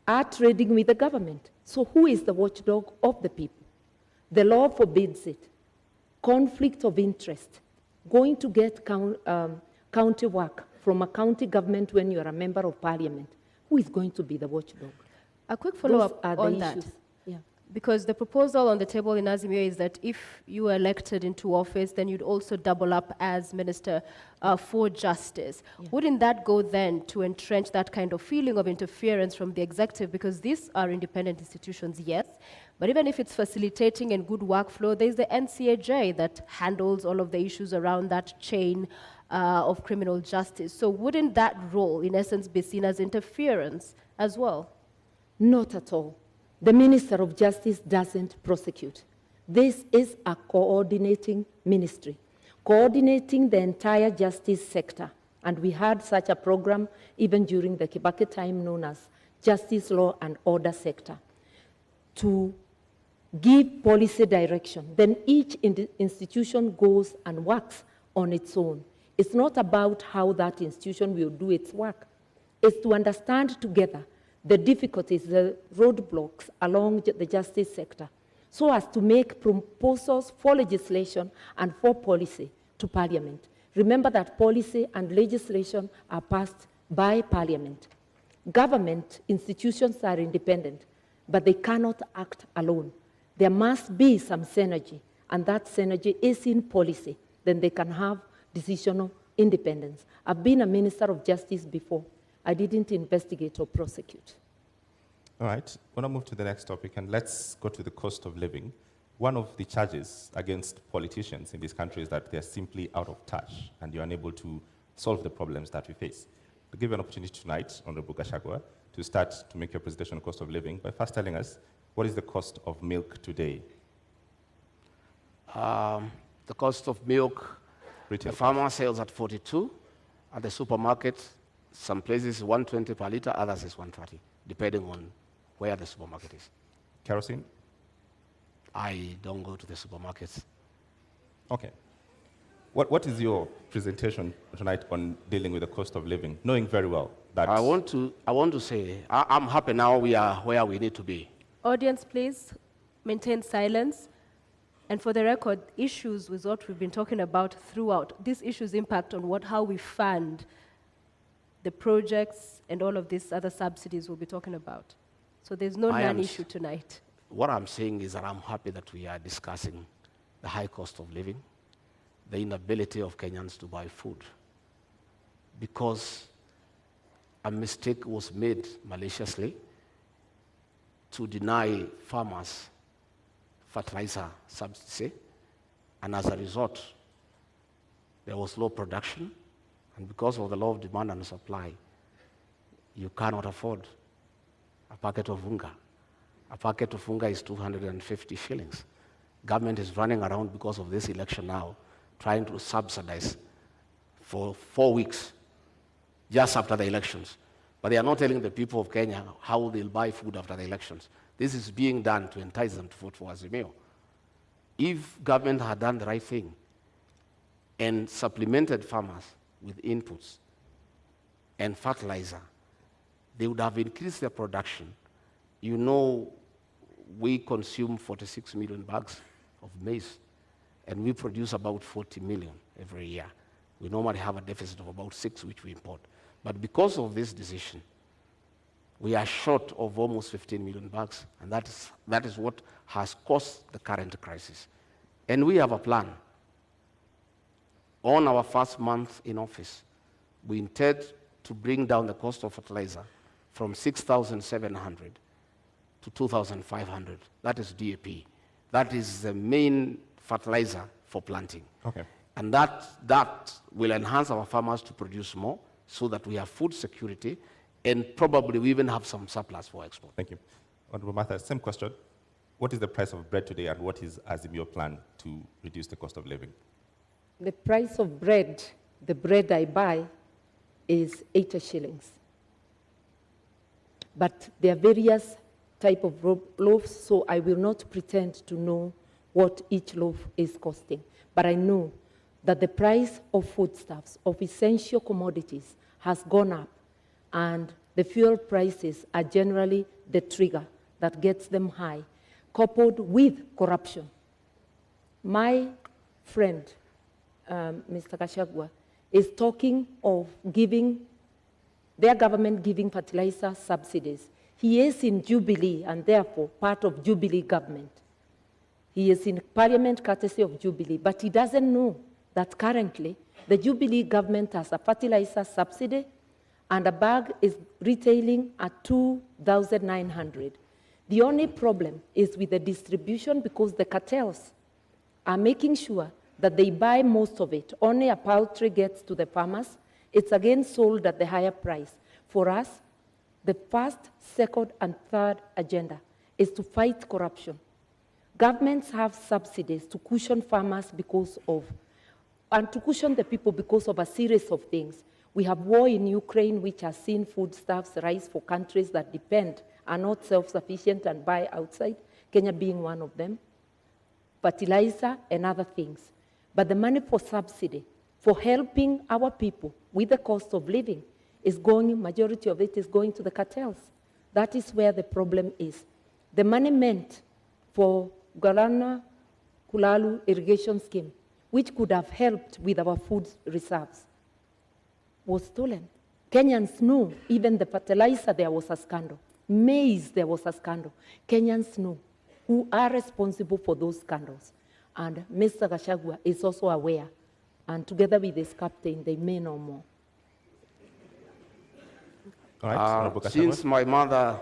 are trading with the government. So who is the watchdog of the people? The law forbids it. Conflict of interest. Going to get county work from a county government when you are a member of parliament. Who is going to be the watchdog? A quick follow-up on that. Yeah. Because the proposal on the table in Azimio is that if you are elected into office, then you'd also double up as Minister for Justice. Yeah. Wouldn't that go then to entrench that kind of feeling of interference from the executive? Because these are independent institutions, yes, but even if it's facilitating and good workflow, there's the NCAJ that handles all of the issues around that chain of criminal justice. So wouldn't that role, in essence, be seen as interference as well? Not at all. The Minister of Justice doesn't prosecute. This is a coordinating ministry, coordinating the entire justice sector. And we had such a program even during the Kibaki time known as Justice Law and Order Sector, to give policy direction. Then each institution goes and works on its own. It's not about how that institution will do its work. It's to understand together the difficulties, the roadblocks along the justice sector, so as to make proposals for legislation and for policy to Parliament. Remember that policy and legislation are passed by Parliament. Government institutions are independent, but they cannot act alone. There must be some synergy, and that synergy is in policy. Then they can have decisional independence. I've been a Minister of Justice before. I didn't investigate or prosecute. All right, I want to move to the next topic, and let's go to the cost of living. One of the charges against politicians in this country is that they're simply out of touch and you're unable to solve the problems that we face. I'll give you an opportunity tonight, Honorable Gachagua, to start to make your presentation on cost of living by first telling us what is the cost of milk today? The cost of milk, retail, the farmer sells at 42. At the supermarket, some places 120 per liter, others is 130, depending on where the supermarket is. Kerosene? I don't go to the supermarkets. Okay. What is your presentation tonight on dealing with the cost of living, knowing very well that... I want to say, I'm happy now we are where we need to be. Audience, please maintain silence. And for the record, issues with what we've been talking about throughout, these issues impact on how we fund the projects and all of these other subsidies we'll be talking about. So there's no non-issue tonight. What I'm saying is that I'm happy that we are discussing the high cost of living, the inability of Kenyans to buy food, because a mistake was made maliciously to deny farmers fertilizer subsidy, and as a result, there was low production, and because of the law of demand and supply, you cannot afford a packet of unga. A packet of unga is 250 shillings. Government is running around because of this election now, trying to subsidize for 4 weeks, just after the elections. But they are not telling the people of Kenya how they'll buy food after the elections. This is being done to entice them to vote for Azimio. If government had done the right thing and supplemented farmers with inputs and fertilizer, they would have increased their production. You know, we consume 46 million bags of maize, and we produce about 40 million every year. We normally have a deficit of about 6, which we import. But because of this decision, we are short of almost 15 million bags, and that is what has caused the current crisis. And we have a plan. On our first month in office, we intend to bring down the cost of fertilizer from 6,700 to 2,500. That is DAP. That is the main fertilizer for planting. Okay. And that will enhance our farmers to produce more so that we have food security, and probably we even have some surplus for export. Thank you. Honorable Martha, same question. What is the price of bread today, and what is Azimio's plan to reduce the cost of living? The price of bread, the bread I buy, is 80 shillings. But there are various types of loaves, so I will not pretend to know what each loaf is costing. But I know that the price of foodstuffs, of essential commodities, has gone up, and the fuel prices are generally the trigger that gets them high, coupled with corruption. My friend, Mr. Gachagua, is talking of their government giving fertilizer subsidies. He is in Jubilee, and therefore part of Jubilee government. He is in parliament courtesy of Jubilee, but he doesn't know that currently the Jubilee government has a fertilizer subsidy, and a bag is retailing at 2,900. The only problem is with the distribution, because the cartels are making sure that they buy most of it. Only a paltry gets to the farmers. It's again sold at the higher price. For us, the first, second, and third agenda is to fight corruption. Governments have subsidies to cushion farmers and to cushion the people because of a series of things. We have war in Ukraine, which has seen foodstuffs rise for countries that are not self-sufficient and buy outside, Kenya being one of them, fertilizer and other things. But the money for subsidy, for helping our people with the cost of living, majority of it is going to the cartels. That is where the problem is. The money meant for Galana Kulalu irrigation scheme, which could have helped with our food reserves, was stolen. Kenyans know, even the fertilizer, there was a scandal. Maize, there was a scandal. Kenyans know who are responsible for those scandals. And Mr. Gachagua is also aware. And together with his captain, they may know more. All right, since mother,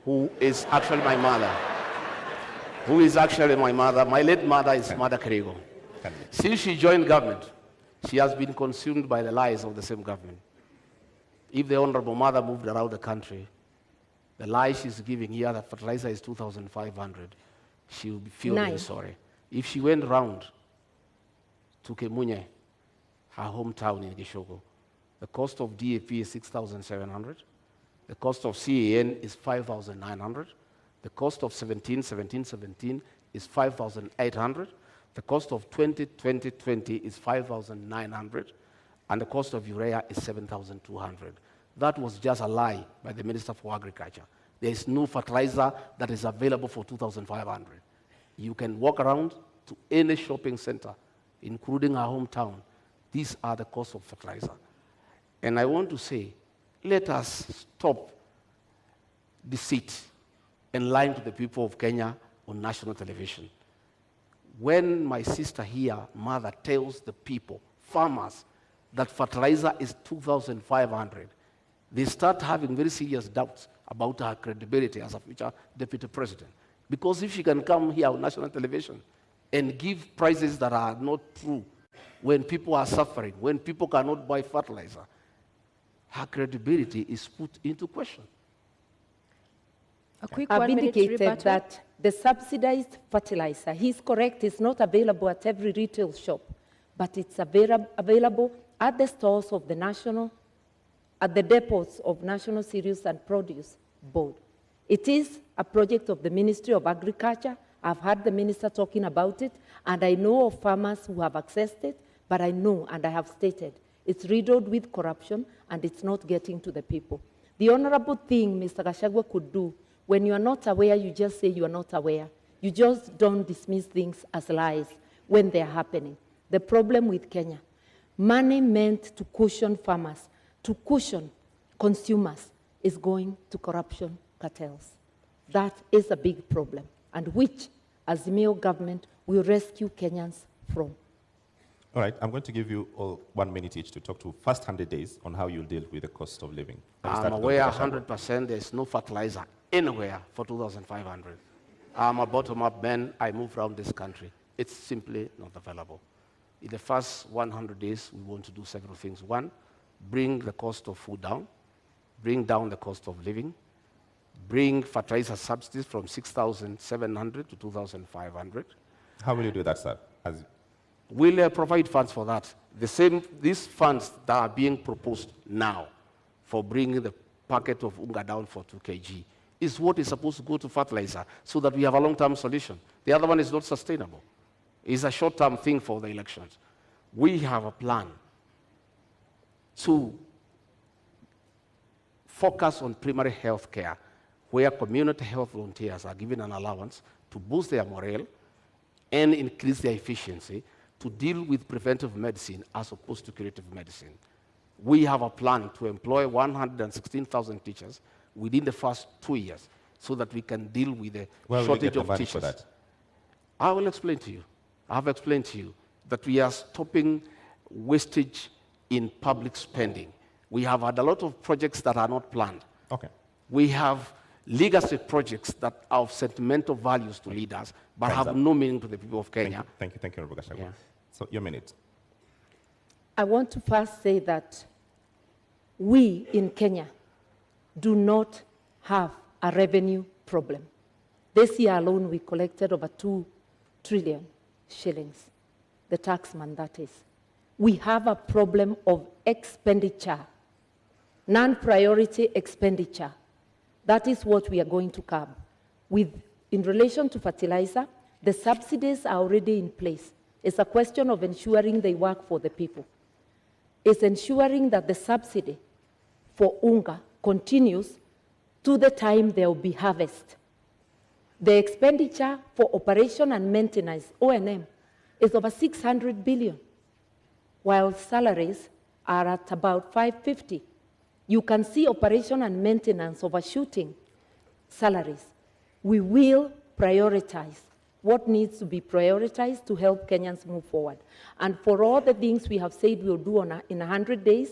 who is actually my mother, my late mother is Mother Karigo. Since she joined government, she has been consumed by the lies of the same government. If the Honorable Mother moved around the country, the lie she's giving here, that fertilizer is 2,500, she will feel very sorry. If she went round to Kemunye, her hometown in Gishogo, the cost of DAP is 6,700. The cost of CAN is 5,900. The cost of 17 is 5,800. The cost of 2020 is 5,900, and the cost of urea is 7,200. That was just a lie by the Minister for Agriculture. There is no fertilizer that is available for 2,500. You can walk around to any shopping center, including our hometown. These are the costs of fertilizer. And I want to say, let us stop deceit and lying to the people of Kenya on national television. When my sister here, mother, tells the people, farmers, that fertilizer is 2,500, they start having very serious doubts about her credibility as a future deputy president. Because if she can come here on national television and give prices that are not true, when people are suffering, when people cannot buy fertilizer, her credibility is put into question. A quick I've indicated that the subsidized fertilizer, he's correct, is not available at every retail shop, but it's available at the stores of the national, at the depots of National Cereals and Produce Board. It is a project of the Ministry of Agriculture. I've heard the minister talking about it, and I know of farmers who have accessed it, but I know, and I have stated, it's riddled with corruption, and it's not getting to the people. The honorable thing Mr. Gachagua could do, when you are not aware, you just say you are not aware. You just don't dismiss things as lies when they're happening. The problem with Kenya, money meant to cushion farmers, to cushion consumers, is going to corruption cartels. That is a big problem, and which, as the Mayo government, will rescue Kenyans from. All right, I'm going to give you all 1 minute each to talk to first 100 days on how you'll deal with the cost of living. I'm aware 100% there's no fertilizer anywhere for 2,500. I'm a bottom-up man. I move around this country. It's simply not available. In the first 100 days, we want to do several things. One, bring the cost of food down, bring down the cost of living, bring fertilizer subsidies from 6,700 to 2,500. How will you do that, sir? We'll provide funds for that. These funds that are being proposed now for bringing the packet of unga down for 2 kg is what is supposed to go to fertilizer so that we have a long-term solution. The other one is not sustainable. It's a short-term thing for the elections. We have a plan to focus on primary health care, where community health volunteers are given an allowance to boost their morale and increase their efficiency to deal with preventive medicine as opposed to curative medicine. We have a plan to employ 116,000 teachers within the first 2 years so that we can deal with the shortage of teachers. For that? I will explain to you. I have explained to you that we are stopping wastage in public spending. We have had a lot of projects that are not planned. Okay. We have legacy projects that are of sentimental values to leaders, but have no meaning to the people of Kenya. Thank you, Honorable Gachagua. Yeah. So, your minute. I want to first say that we in Kenya do not have a revenue problem. This year alone, we collected over 2 trillion shillings, the taxman that is. We have a problem of expenditure, non-priority expenditure. That is what we are going to curb. In relation to fertilizer, the subsidies are already in place. It's a question of ensuring they work for the people. It's ensuring that the subsidy for unga continues to the time there will be harvest. The expenditure for operation and maintenance, O&M, is over 600 billion, while salaries are at about 550. You can see operation and maintenance overshooting salaries. We will prioritize what needs to be prioritized to help Kenyans move forward. And for all the things we have said we'll do in 100 days,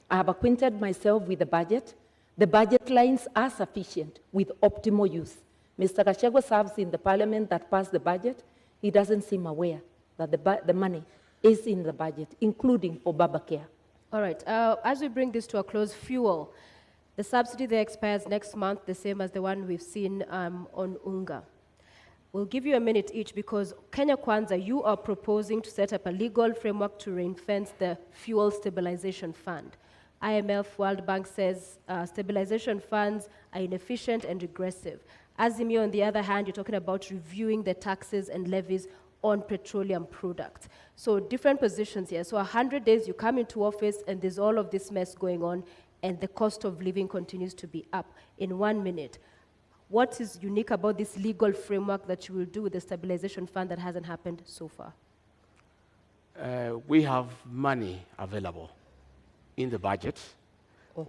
I have acquainted myself with the budget. The budget lines are sufficient with optimal use. Mr. Gachagua serves in the parliament that passed the budget. He doesn't seem aware that the money is in the budget, including for Baba Care. All right, as we bring this to a close, fuel. The subsidy there expires next month, the same as the one we've seen on unga. We'll give you a minute each because Kenya Kwanza, you are proposing to set up a legal framework to ring-fence the fuel stabilization fund. IMF, World Bank says stabilization funds are inefficient and regressive. Azimio, on the other hand, you're talking about reviewing the taxes and levies on petroleum products. So different positions here. So 100 days you come into office and there's all of this mess going on and the cost of living continues to be up. In 1 minute, what is unique about this legal framework that you will do with the stabilization fund that hasn't happened so far? We have money available in the budget.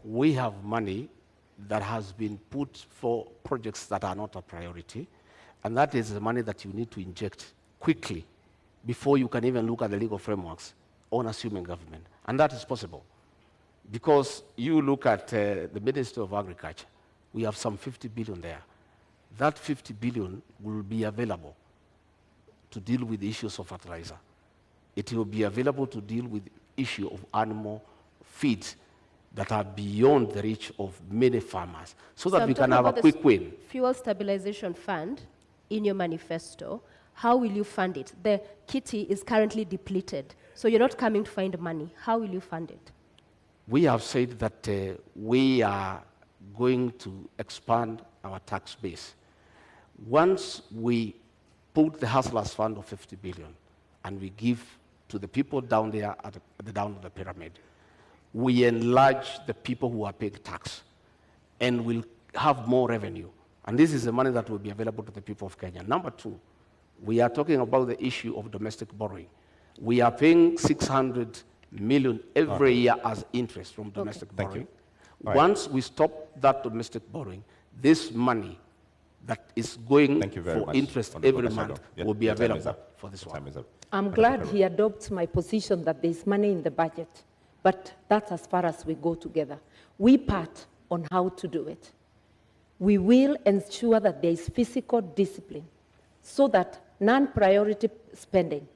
We have money that has been put for projects that are not a priority, and that is the money that you need to inject quickly before you can even look at the legal frameworks on assuming government. And that is possible. Because you look at the Ministry of Agriculture, we have some 50 billion there. That 50 billion will be available to deal with the issues of fertilizer. It will be available to deal with the issue of animal feed that are beyond the reach of many farmers, so that we can have a quick win. Fuel Stabilization Fund, in your manifesto, how will you fund it? The kitty is currently depleted, so you're not coming to find money. How will you fund it? We have said that we are going to expand our tax base. Once we put the Hustlers Fund of 50 billion and we give to the people down there at the down of the pyramid, we enlarge the people who are paying tax and will have more revenue. And this is the money that will be available to the people of Kenya. Number two, we are talking about the issue of domestic borrowing. We are paying 600 million every year as interest from domestic borrowing. Once we stop that domestic borrowing, this money that is going for interest every month will be available for this one. I'm glad he adopts my position that there's money in the budget, but that's as far as we go together. We part on how to do it. We will ensure that there is physical discipline so that non-priority spending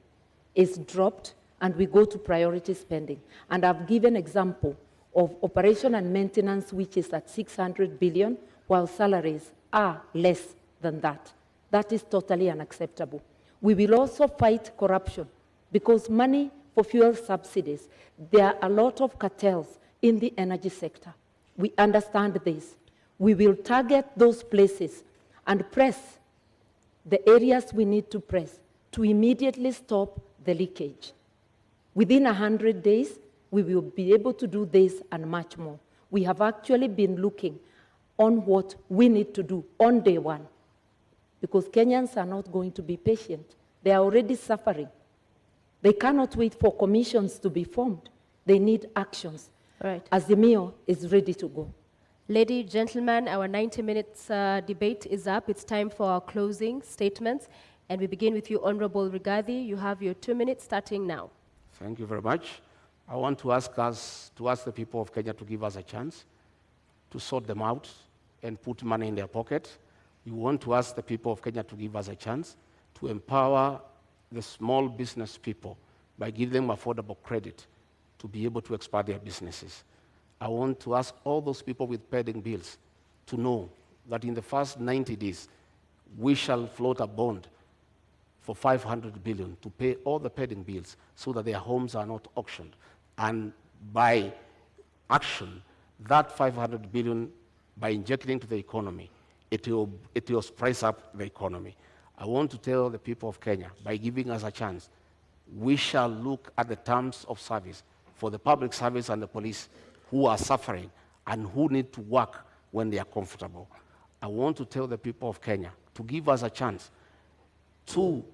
is dropped and we go to priority spending. And I've given example of operation and maintenance, which is at 600 billion, while salaries are less than that. That is totally unacceptable. We will also fight corruption because money for fuel subsidies, there are a lot of cartels in the energy sector. We understand this. We will target those places and press the areas we need to press to immediately stop the leakage. Within 100 days, we will be able to do this and much more. We have actually been looking on what we need to do on day one, because Kenyans are not going to be patient. They are already suffering. They cannot wait for commissions to be formed. They need actions. Right. Azimio is ready to go. Ladies, gentlemen, our 90 minutes debate is up. It's time for our closing statements. And we begin with you, Honorable Rigathi. You have your 2 minutes starting now. Thank you very much. I want to ask the people of Kenya to give us a chance to sort them out and put money in their pocket. We want to ask the people of Kenya to give us a chance to empower the small business people by giving them affordable credit to be able to expand their businesses. I want to ask all those people with pending bills to know that in the first 90 days, we shall float a bond for 500 billion to pay all the pending bills so that their homes are not auctioned. And by action, that 500 billion, by injecting into the economy, it will spice up the economy. I want to tell the people of Kenya, by giving us a chance, we shall look at the terms of service for the public service and the police who are suffering and who need to work when they are comfortable. I want to tell the people of Kenya to give us a chance to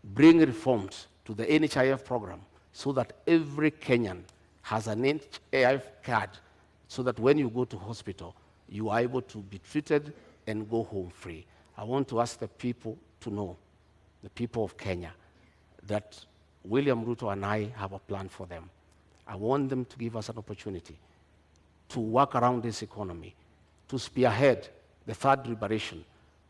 bring reforms to the NHIF program so that every Kenyan has an NHIF card so that when you go to hospital, you are able to be treated and go home free. I want to ask the people to know, the people of Kenya, that William Ruto and I have a plan for them. I want them to give us an opportunity to work around this economy, to spearhead the third liberation,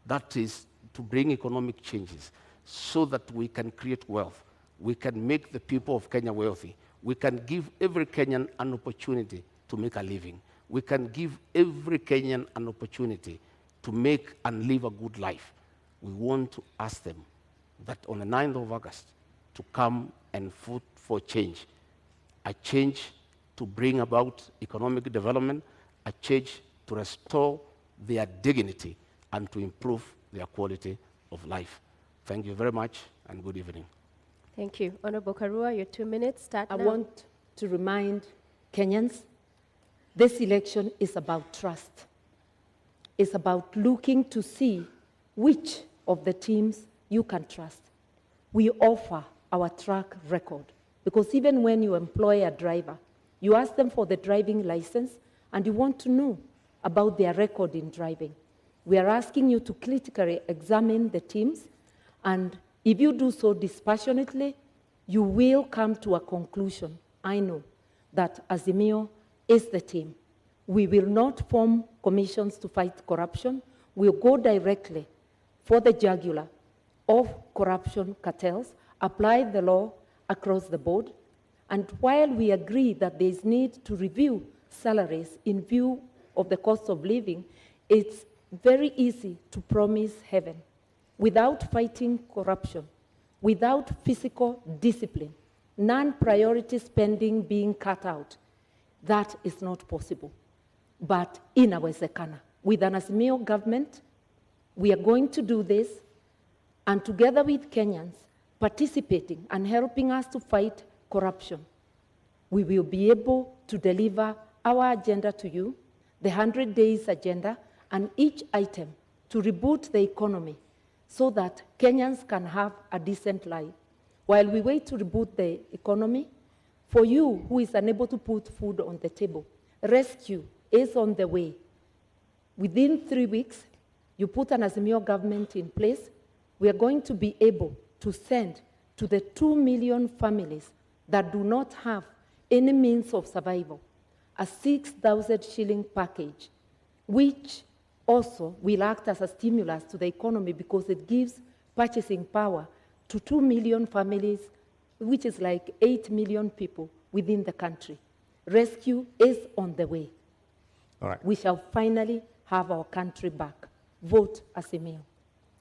that is to bring economic changes so that we can create wealth. We can make the people of Kenya wealthy. We can give every Kenyan an opportunity to make a living. We can give every Kenyan an opportunity to make and live a good life. We want to ask them that on the 9th of August to come and vote for change. A change to bring about economic development, a change to restore their dignity and to improve their quality of life. Thank you very much and good evening. Thank you. Honorable Karua, your 2 minutes start I now. want to remind Kenyans, this election is about trust. It's about looking to see which of the teams you can trust. We offer our track record, because even when you employ a driver, you ask them for the driving license and you want to know about their record in driving. We are asking you to critically examine the teams, and if you do so dispassionately, you will come to a conclusion. I know that Azimio is the team. We will not form commissions to fight corruption. We'll go directly for the jugular of corruption cartels, apply the law across the board, and while we agree that there is need to review salaries in view of the cost of living, it's very easy to promise heaven. Without fighting corruption, without physical discipline, non-priority spending being cut out, that is not possible. But in our Zekana, with an Azimio government, we are going to do this, and together with Kenyans participating and helping us to fight corruption, we will be able to deliver our agenda to you, the 100 days agenda, and each item to reboot the economy so that Kenyans can have a decent life. While we wait to reboot the economy, for you who is unable to put food on the table, rescue is on the way. Within 3 weeks, you put an Azimio government in place, we are going to be able to send to the 2 million families that do not have any means of survival a 6,000 shilling package, which also will act as a stimulus to the economy because it gives purchasing power to 2 million families, which is like 8 million people within the country. Rescue is on the way. All right. We shall finally have our country back. Vote Azimio.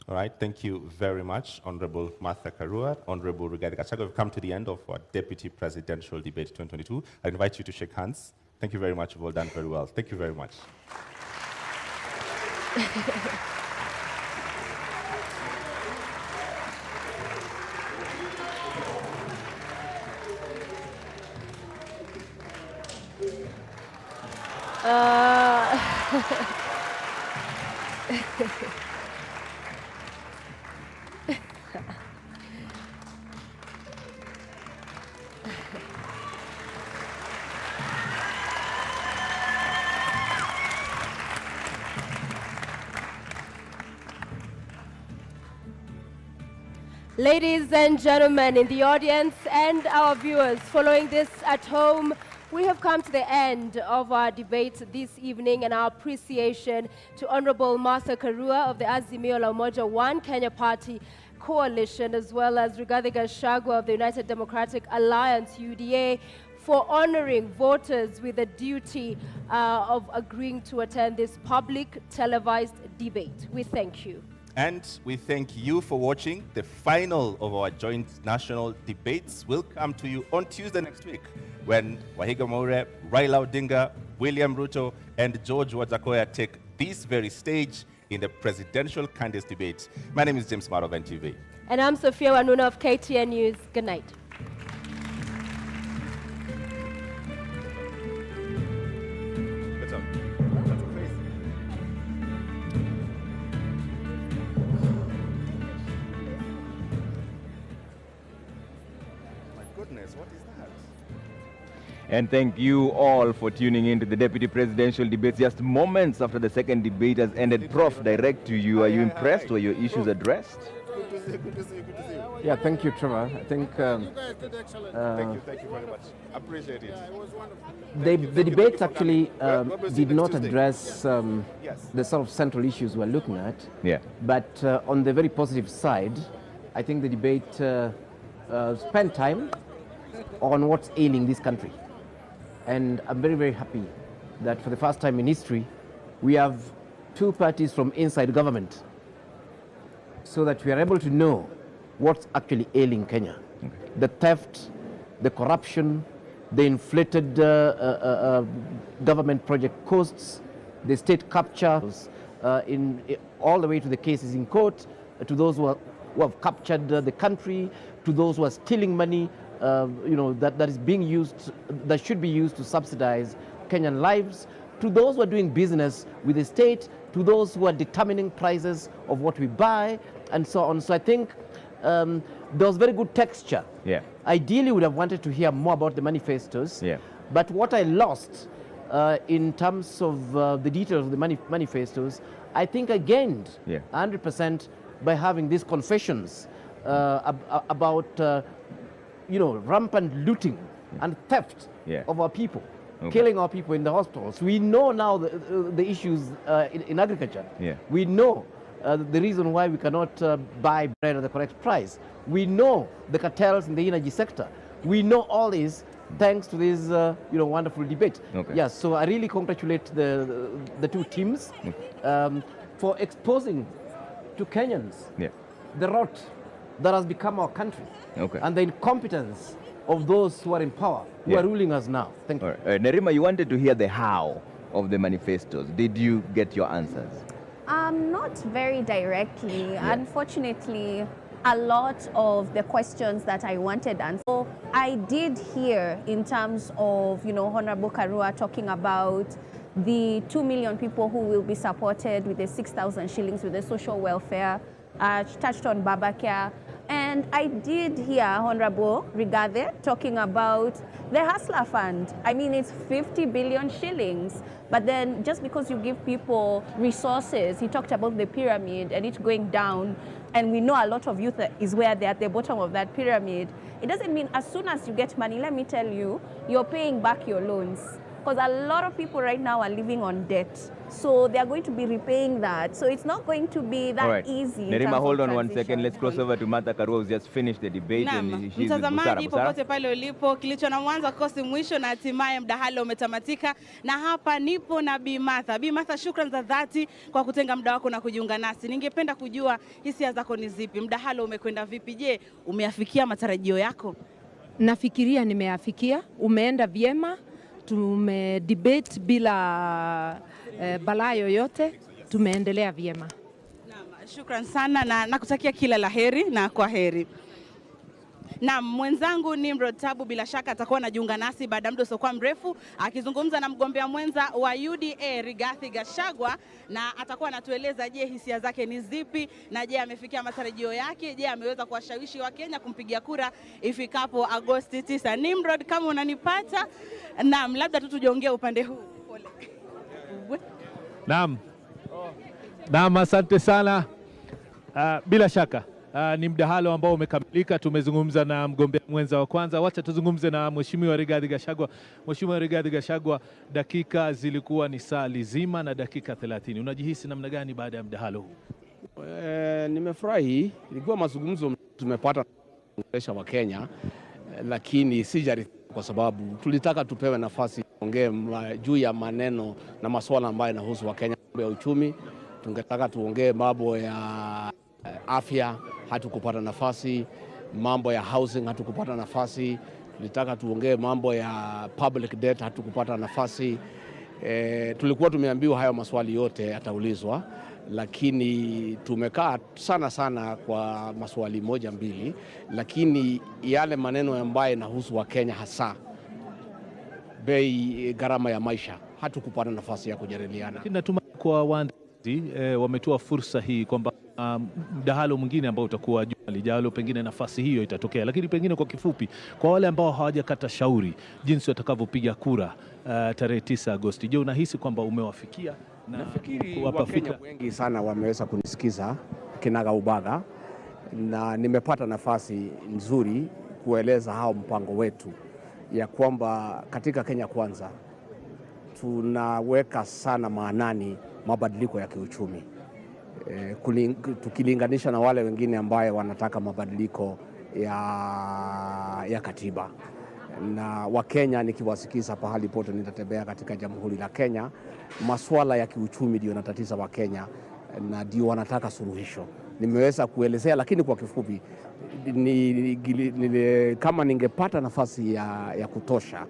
All right, thank you very much, Honorable Martha Karua, Honorable Rigathi Gachagua. We've come to the end of our Deputy Presidential Debate 2022. I invite you to shake hands. Thank you very much. You've all done very well. Thank you very much. Ladies and gentlemen in the audience and our viewers following this at home, we have come to the end of our debate this evening, and our appreciation to Honorable Martha Karua of the Azimio la Umoja One Kenya Party Coalition, as well as Rigathi Gachagua of the United Democratic Alliance, UDA, for honoring voters with the duty of agreeing to attend this public televised debate. We thank you. And we thank you for watching. The final of our joint national debates will come to you on Tuesday next week, when Wahiga Maure, Raila Odinga, William Ruto, and George Wajackoyah take this very stage in the presidential candidates debate. My name is James Maro of NTV. And I'm Sophia Wanuna of KTN News. Good night. And thank you all for tuning in to the Deputy Presidential Debates just moments after the second debate has ended. Prof, direct to you. Are you impressed? Were your issues addressed? Good to see you. Yeah, thank you, Trevor. I think thank you very much. Appreciate it. The debate actually did not address the sort of central issues we're looking at. Yeah. But on the very positive side, I think the debate spent time on what's ailing this country. And I'm very, very happy that for the first time in history, we have two parties from inside government, so that we are able to know what's actually ailing Kenya. Okay. The theft, the corruption, the inflated government project costs, the state capture, all the way to the cases in court, to those who are who have captured the country, to those who are stealing money, that is being used, that should be used to subsidize Kenyan lives, to those who are doing business with the state, to those who are determining prices of what we buy, and so on. So I think there was very good texture. Yeah. Ideally, would have wanted to hear more about the manifestos. Yeah. But what I lost in terms of the details of the manifestos, I think I gained 100% by having these confessions about rampant looting and theft of our people, killing our people in the hospitals. We know now the issues in agriculture. Yeah. We know the reason why we cannot buy bread at the correct price. We know the cartels in the energy sector. We know all this thanks to this wonderful debate. Okay. Yes, so I really congratulate the two teams for exposing to Kenyans the rot that has become our country and the incompetence of those who are in power, who are ruling us now. Thank you. Nerima, you wanted to hear the how of the manifestos. Did you get your answers? Not very directly. Unfortunately, a lot of the questions that I wanted answered. So I did hear in terms of, Honorable Karua talking about the 2 million people who will be supported with the 6,000 shillings with the social welfare, touched on Babacare. And I did hear Honorable Rigathi talking about the Hustler Fund. I mean, it's 50 billion shillings. But then just because you give people resources, he talked about the pyramid and it going down, and we know a lot of youth is where they're at the bottom of that pyramid. It doesn't mean as soon as you get money, let me tell you, you're paying back your loans. Because a lot of people right now are living on debt. So they are going to be repaying that. So it's not going to be that easy. Nerima, hold on 1 second. Let's cross over to Martha Karua, who's just finished the debate. And she's mtazamaji popote pale ulipo, kilicho na mwanzo kosi mwisho na hatimaye mdahalo umetamatika, na hapa nipo na Bi Martha. Bi Martha, shukrani za dhati kwa kutenga muda wako na kujiunga nasi. Ningependa kujua hisia zako ni zipi? Mdahalo umekwenda vipi? Je, umeafikia matarajio yako? Nafikiria nimeafikia, umeenda vyema. Tumedebate bila balaa yoyote, tumeendelea vyema. Naam, shukrani sana na nakutakia kila laheri na kwa heri. Na mwenzangu Nimrod Tabu bila shaka atakuwa anajiunga nasi baada muda usiokuwa mrefu akizungumza na mgombea mwenza wa UDA Rigathi Gachagua, na atakuwa anatueleza je, hisia zake ni zipi, na je amefikia matarajio yake, je ameweza kuwashawishi wa Kenya kumpigia kura ifikapo Agosti 9. Nimrod, kama unanipata, naam, labda tu tujiongee upande huu. Pole. Naam, asante sana. Bila shaka ni mdahalo ambao umekamilika. Tumezungumza na mgombea mwenza wa kwanza. Wacha tuzungumze na Mheshimiwa Rigathi Gachagua. Mheshimiwa Rigathi Gachagua, dakika zilikuwa ni saa lizima na dakika 30. Unajihisi namna gani baada ya mdahalo huu? Nimefurahi. Ilikuwa mazungumzo tumepata kuongelesha wa Kenya, lakini sijari kwa sababu tulitaka tupewe nafasi kuongea juu ya maneno na masuala ambayo yanahusu wa Kenya, mambo ya uchumi. Tungetaka tuongee mambo ya afya, hatukupata nafasi. Mambo ya housing, hatukupata nafasi. Tulitaka tuongee mambo ya public debt, hatukupata nafasi. Tulikuwa tumeambiwa hayo maswali yote yataulizwa, lakini tumekaa sana kwa maswali moja mbili, lakini yale maneno ambayo yanahusu wa Kenya, hasa bei, gharama ya maisha, hatukupata nafasi ya kujadiliana. Natumai kwa waandaji wametoa fursa hii kwamba mdahalo mwingine ambao utakuwa juma lijalo, pengine nafasi hiyo itatokea. Lakini pengine kwa kifupi, kwa wale ambao hawajakata shauri jinsi watakavyopiga kura tarehe 9 Agosti, je, unahisi kwamba umewafikia? Nafikiri Wakenya wengi sana wameweza kunisikiza kinaga ubaga, na nimepata nafasi nzuri kueleza hao mpango wetu ya kwamba katika Kenya Kwanza tunaweka sana maanani mabadiliko ya kiuchumi, tukilinganisha na wale wengine ambaye wanataka mabadiliko ya katiba. Na Wakenya nikiwasikiza pahali pote nitatembea katika Jamhuri la Kenya, masuala ya kiuchumi ndio yanatatiza Wakenya na ndio wanataka suluhisho. Nimeweza kuelezea, lakini kwa kifupi kama ningepata nafasi ya kutosha,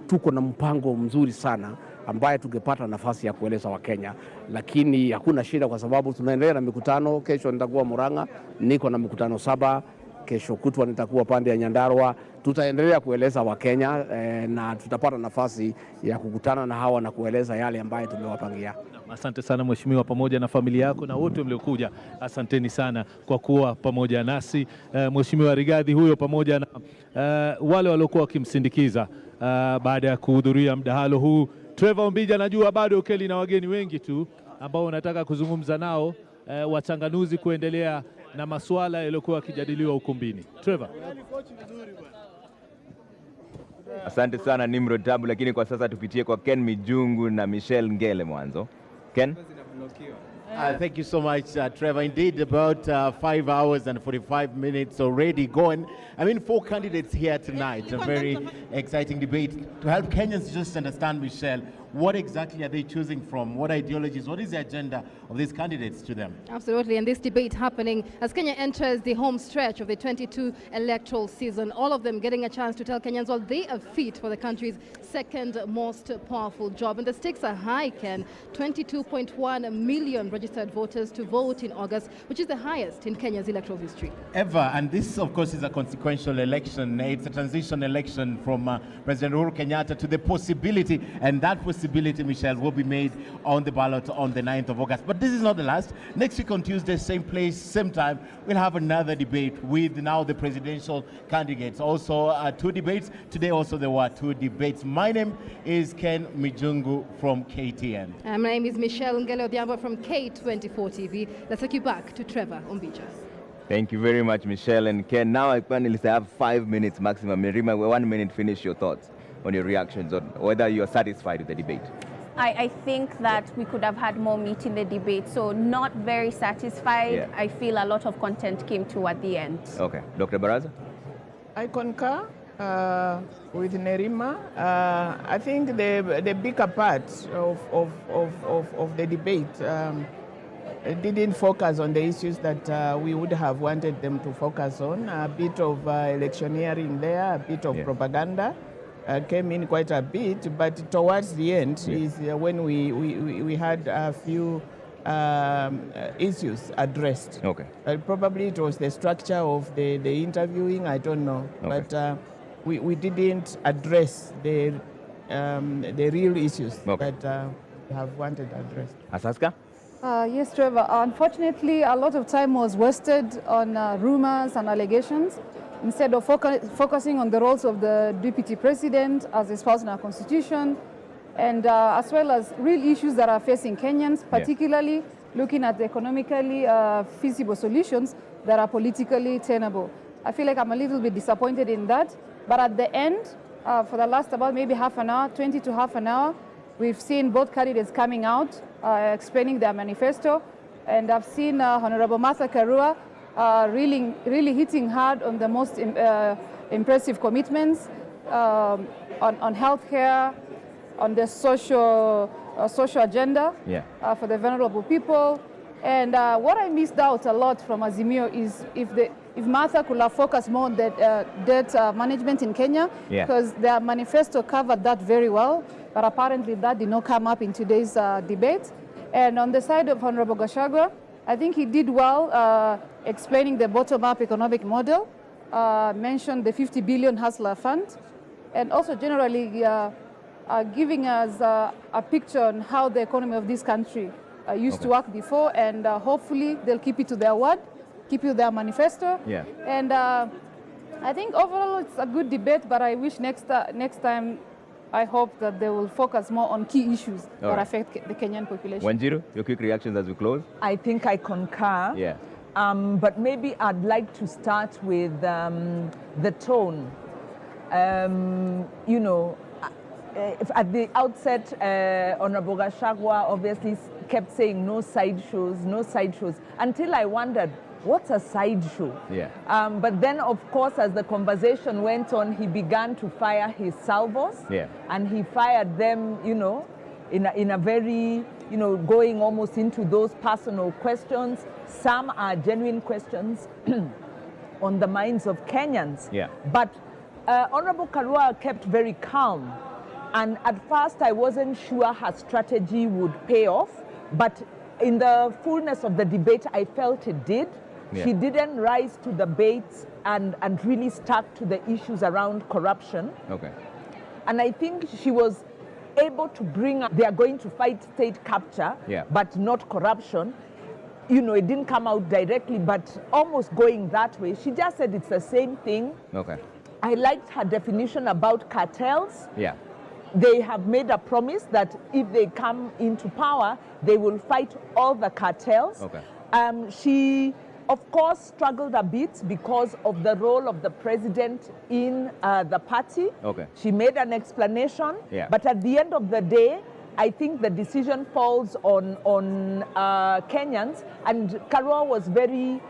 tuko na mpango mzuri sana ambaye tungepata nafasi ya kueleza Wakenya, lakini hakuna shida kwa sababu tunaendelea na mikutano. Kesho nitakuwa Murang'a, niko na mikutano 7. Kesho kutwa nitakuwa pande ya Nyandarua. Tutaendelea kueleza Wakenya na tutapata nafasi ya kukutana na hawa na kueleza yale ambayo tumewapangia. Asante sana Mheshimiwa, pamoja na familia yako na wote mliokuja, asanteni sana kwa kuwa pamoja nasi. Mheshimiwa Rigathi huyo pamoja na wale waliokuwa wakimsindikiza baada ya kuhudhuria mdahalo huu. Trevor Ombija, najua bado ukeli na wageni wengi tu ambao unataka kuzungumza nao, wachanganuzi kuendelea na masuala yaliyokuwa yakijadiliwa ukumbini. Trevor. Asante sana Nimrod Tabu, lakini kwa sasa tupitie kwa Ken Mijungu na Michelle Ngele mwanzo. Ken? Thank you so much, Trevor. Indeed, about 5 hours and 45 minutes already going. I mean, 4 candidates here tonight. A very exciting debate. To help Kenyans just understand, Michelle, what exactly are they choosing from? What ideologies? What is the agenda of these candidates to them? Absolutely, and this debate happening as Kenya enters the home stretch of the 22 electoral season. All of them getting a chance to tell Kenyans what they are fit for the country's second most powerful job. And the stakes are high, Ken. 22.1 million registered voters to vote in August, which is the highest in Kenya's electoral history. Ever, and this, of course, is a consequential election. It's a transition election from President Uhuru Kenyatta to the possibility, and that possibility, Michelle, will be made on the ballot on the 9th of August. But this is not the last. Next week on Tuesday, same place, same time, we'll have another debate with now the presidential candidates. Also, 2 debates. Today also there were 2 debates. My name is Ken Mijungu from KTN. My name is Michelle Ngele Odhiambo from K24 TV. Let's take you back to Trevor Ombija. Thank you very much, Michelle and Ken. Now I panelists have 5 minutes maximum. Mirima, 1 minute, finish your thoughts on your reactions on whether you are satisfied with the debate. I think that we could have had more meat in the debate, so not very satisfied. Yeah. I feel a lot of content came toward the end. Okay. Dr. Baraza? I concur with Nerima. I think the bigger part of the debate didn't focus on the issues that we would have wanted them to focus on. A bit of electioneering there, a bit of propaganda. Came in quite a bit, but towards the end is when we had a few issues addressed. Okay. Probably it was the structure of the interviewing, I don't know. Okay. But we didn't address the real issues that we have wanted addressed. Asaska? Yes, Trevor. Unfortunately, a lot of time was wasted on rumors and allegations instead of focusing on the roles of the deputy president as espoused in our constitution, and as well as real issues that are facing Kenyans, particularly looking at the economically feasible solutions that are politically tenable. I feel like I'm a little bit disappointed in that, but at the end, for the last about maybe half an hour, 20 to half an hour, we've seen both candidates coming out, explaining their manifesto, and I've seen Honorable Martha Karua really hitting hard on the most impressive commitments on healthcare, on the social agenda for the vulnerable people. And what I missed out a lot from Azimio is if Martha could have focused more on the debt management in Kenya, because their manifesto covered that very well, but apparently that did not come up in today's debate. And on the side of Honorable Gachagua, I think he did well explaining the bottom-up economic model, mentioned the 50 billion Hustler Fund, and also generally giving us a picture on how the economy of this country used to work before, and hopefully they'll keep it to their word, keep it their manifesto. Yeah. And I think overall it's a good debate, but I wish next time I hope that they will focus more on key issues that affect the Kenyan population. Wanjiru, your quick reactions as we close? I think I concur. Yeah. But maybe I'd like to start with the tone. You know, at the outset, Honorable Gachagua obviously kept saying no side shows, until I wondered, what's a sideshow? Yeah. But then, of course, as the conversation went on, he began to fire his salvos. Yeah. And he fired them, you know, in a very, you know, going almost into those personal questions. Some are genuine questions on the minds of Kenyans. Yeah. But Honorable Karua kept very calm. And at first, I wasn't sure her strategy would pay off, but in the fullness of the debate, I felt it did. Yeah. She didn't rise to the bait and really stuck to the issues around corruption. Okay. And I think she was able to bring up, they are going to fight state capture, Yeah. but not corruption. You know, it didn't come out directly, but almost going that way. She just said it's the same thing. Okay. I liked her definition about cartels. Yeah. They have made a promise that if they come into power, they will fight all the cartels. Okay. She, of course, struggled a bit because of the role of the president in the party. Okay. She made an explanation, Yeah. but at the end of the day, I think the decision falls on Kenyans, and Karua was very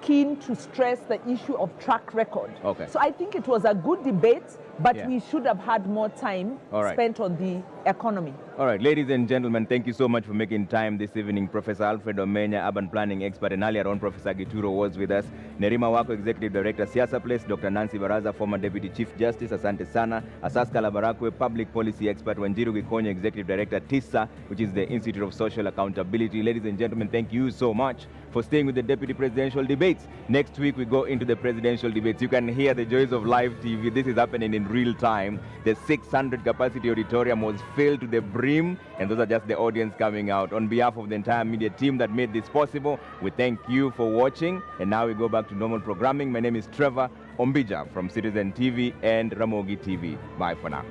keen to stress the issue of track record. Okay. So I think it was a good debate, but Yeah. we should have had more time All right. spent on the economy. All right, ladies and gentlemen, thank you so much for making time this evening. Professor Alfred Omenya, urban planning expert, and earlier on, Professor Gituro was with us. Nerima Wako, Executive Director, Siasa Place. Dr. Nancy Baraza, former Deputy Chief Justice, Asante Sana. Asaska Labarakwe, Public Policy Expert. Wanjiru Gikonyo, Executive Director, TISA, which is the Institute of Social Accountability. Ladies and gentlemen, thank you so much for staying with the Deputy Presidential Debates. Next week, we go into the presidential debates. You can hear the joys of live TV. This is happening in real time. The 600 capacity auditorium was filled to the brim, and those are just the audience coming out. On behalf of the entire media team that made this possible, we thank you for watching. And now we go back to normal programming. My name is Trevor Ombija from Citizen TV and Ramogi TV. Bye for now.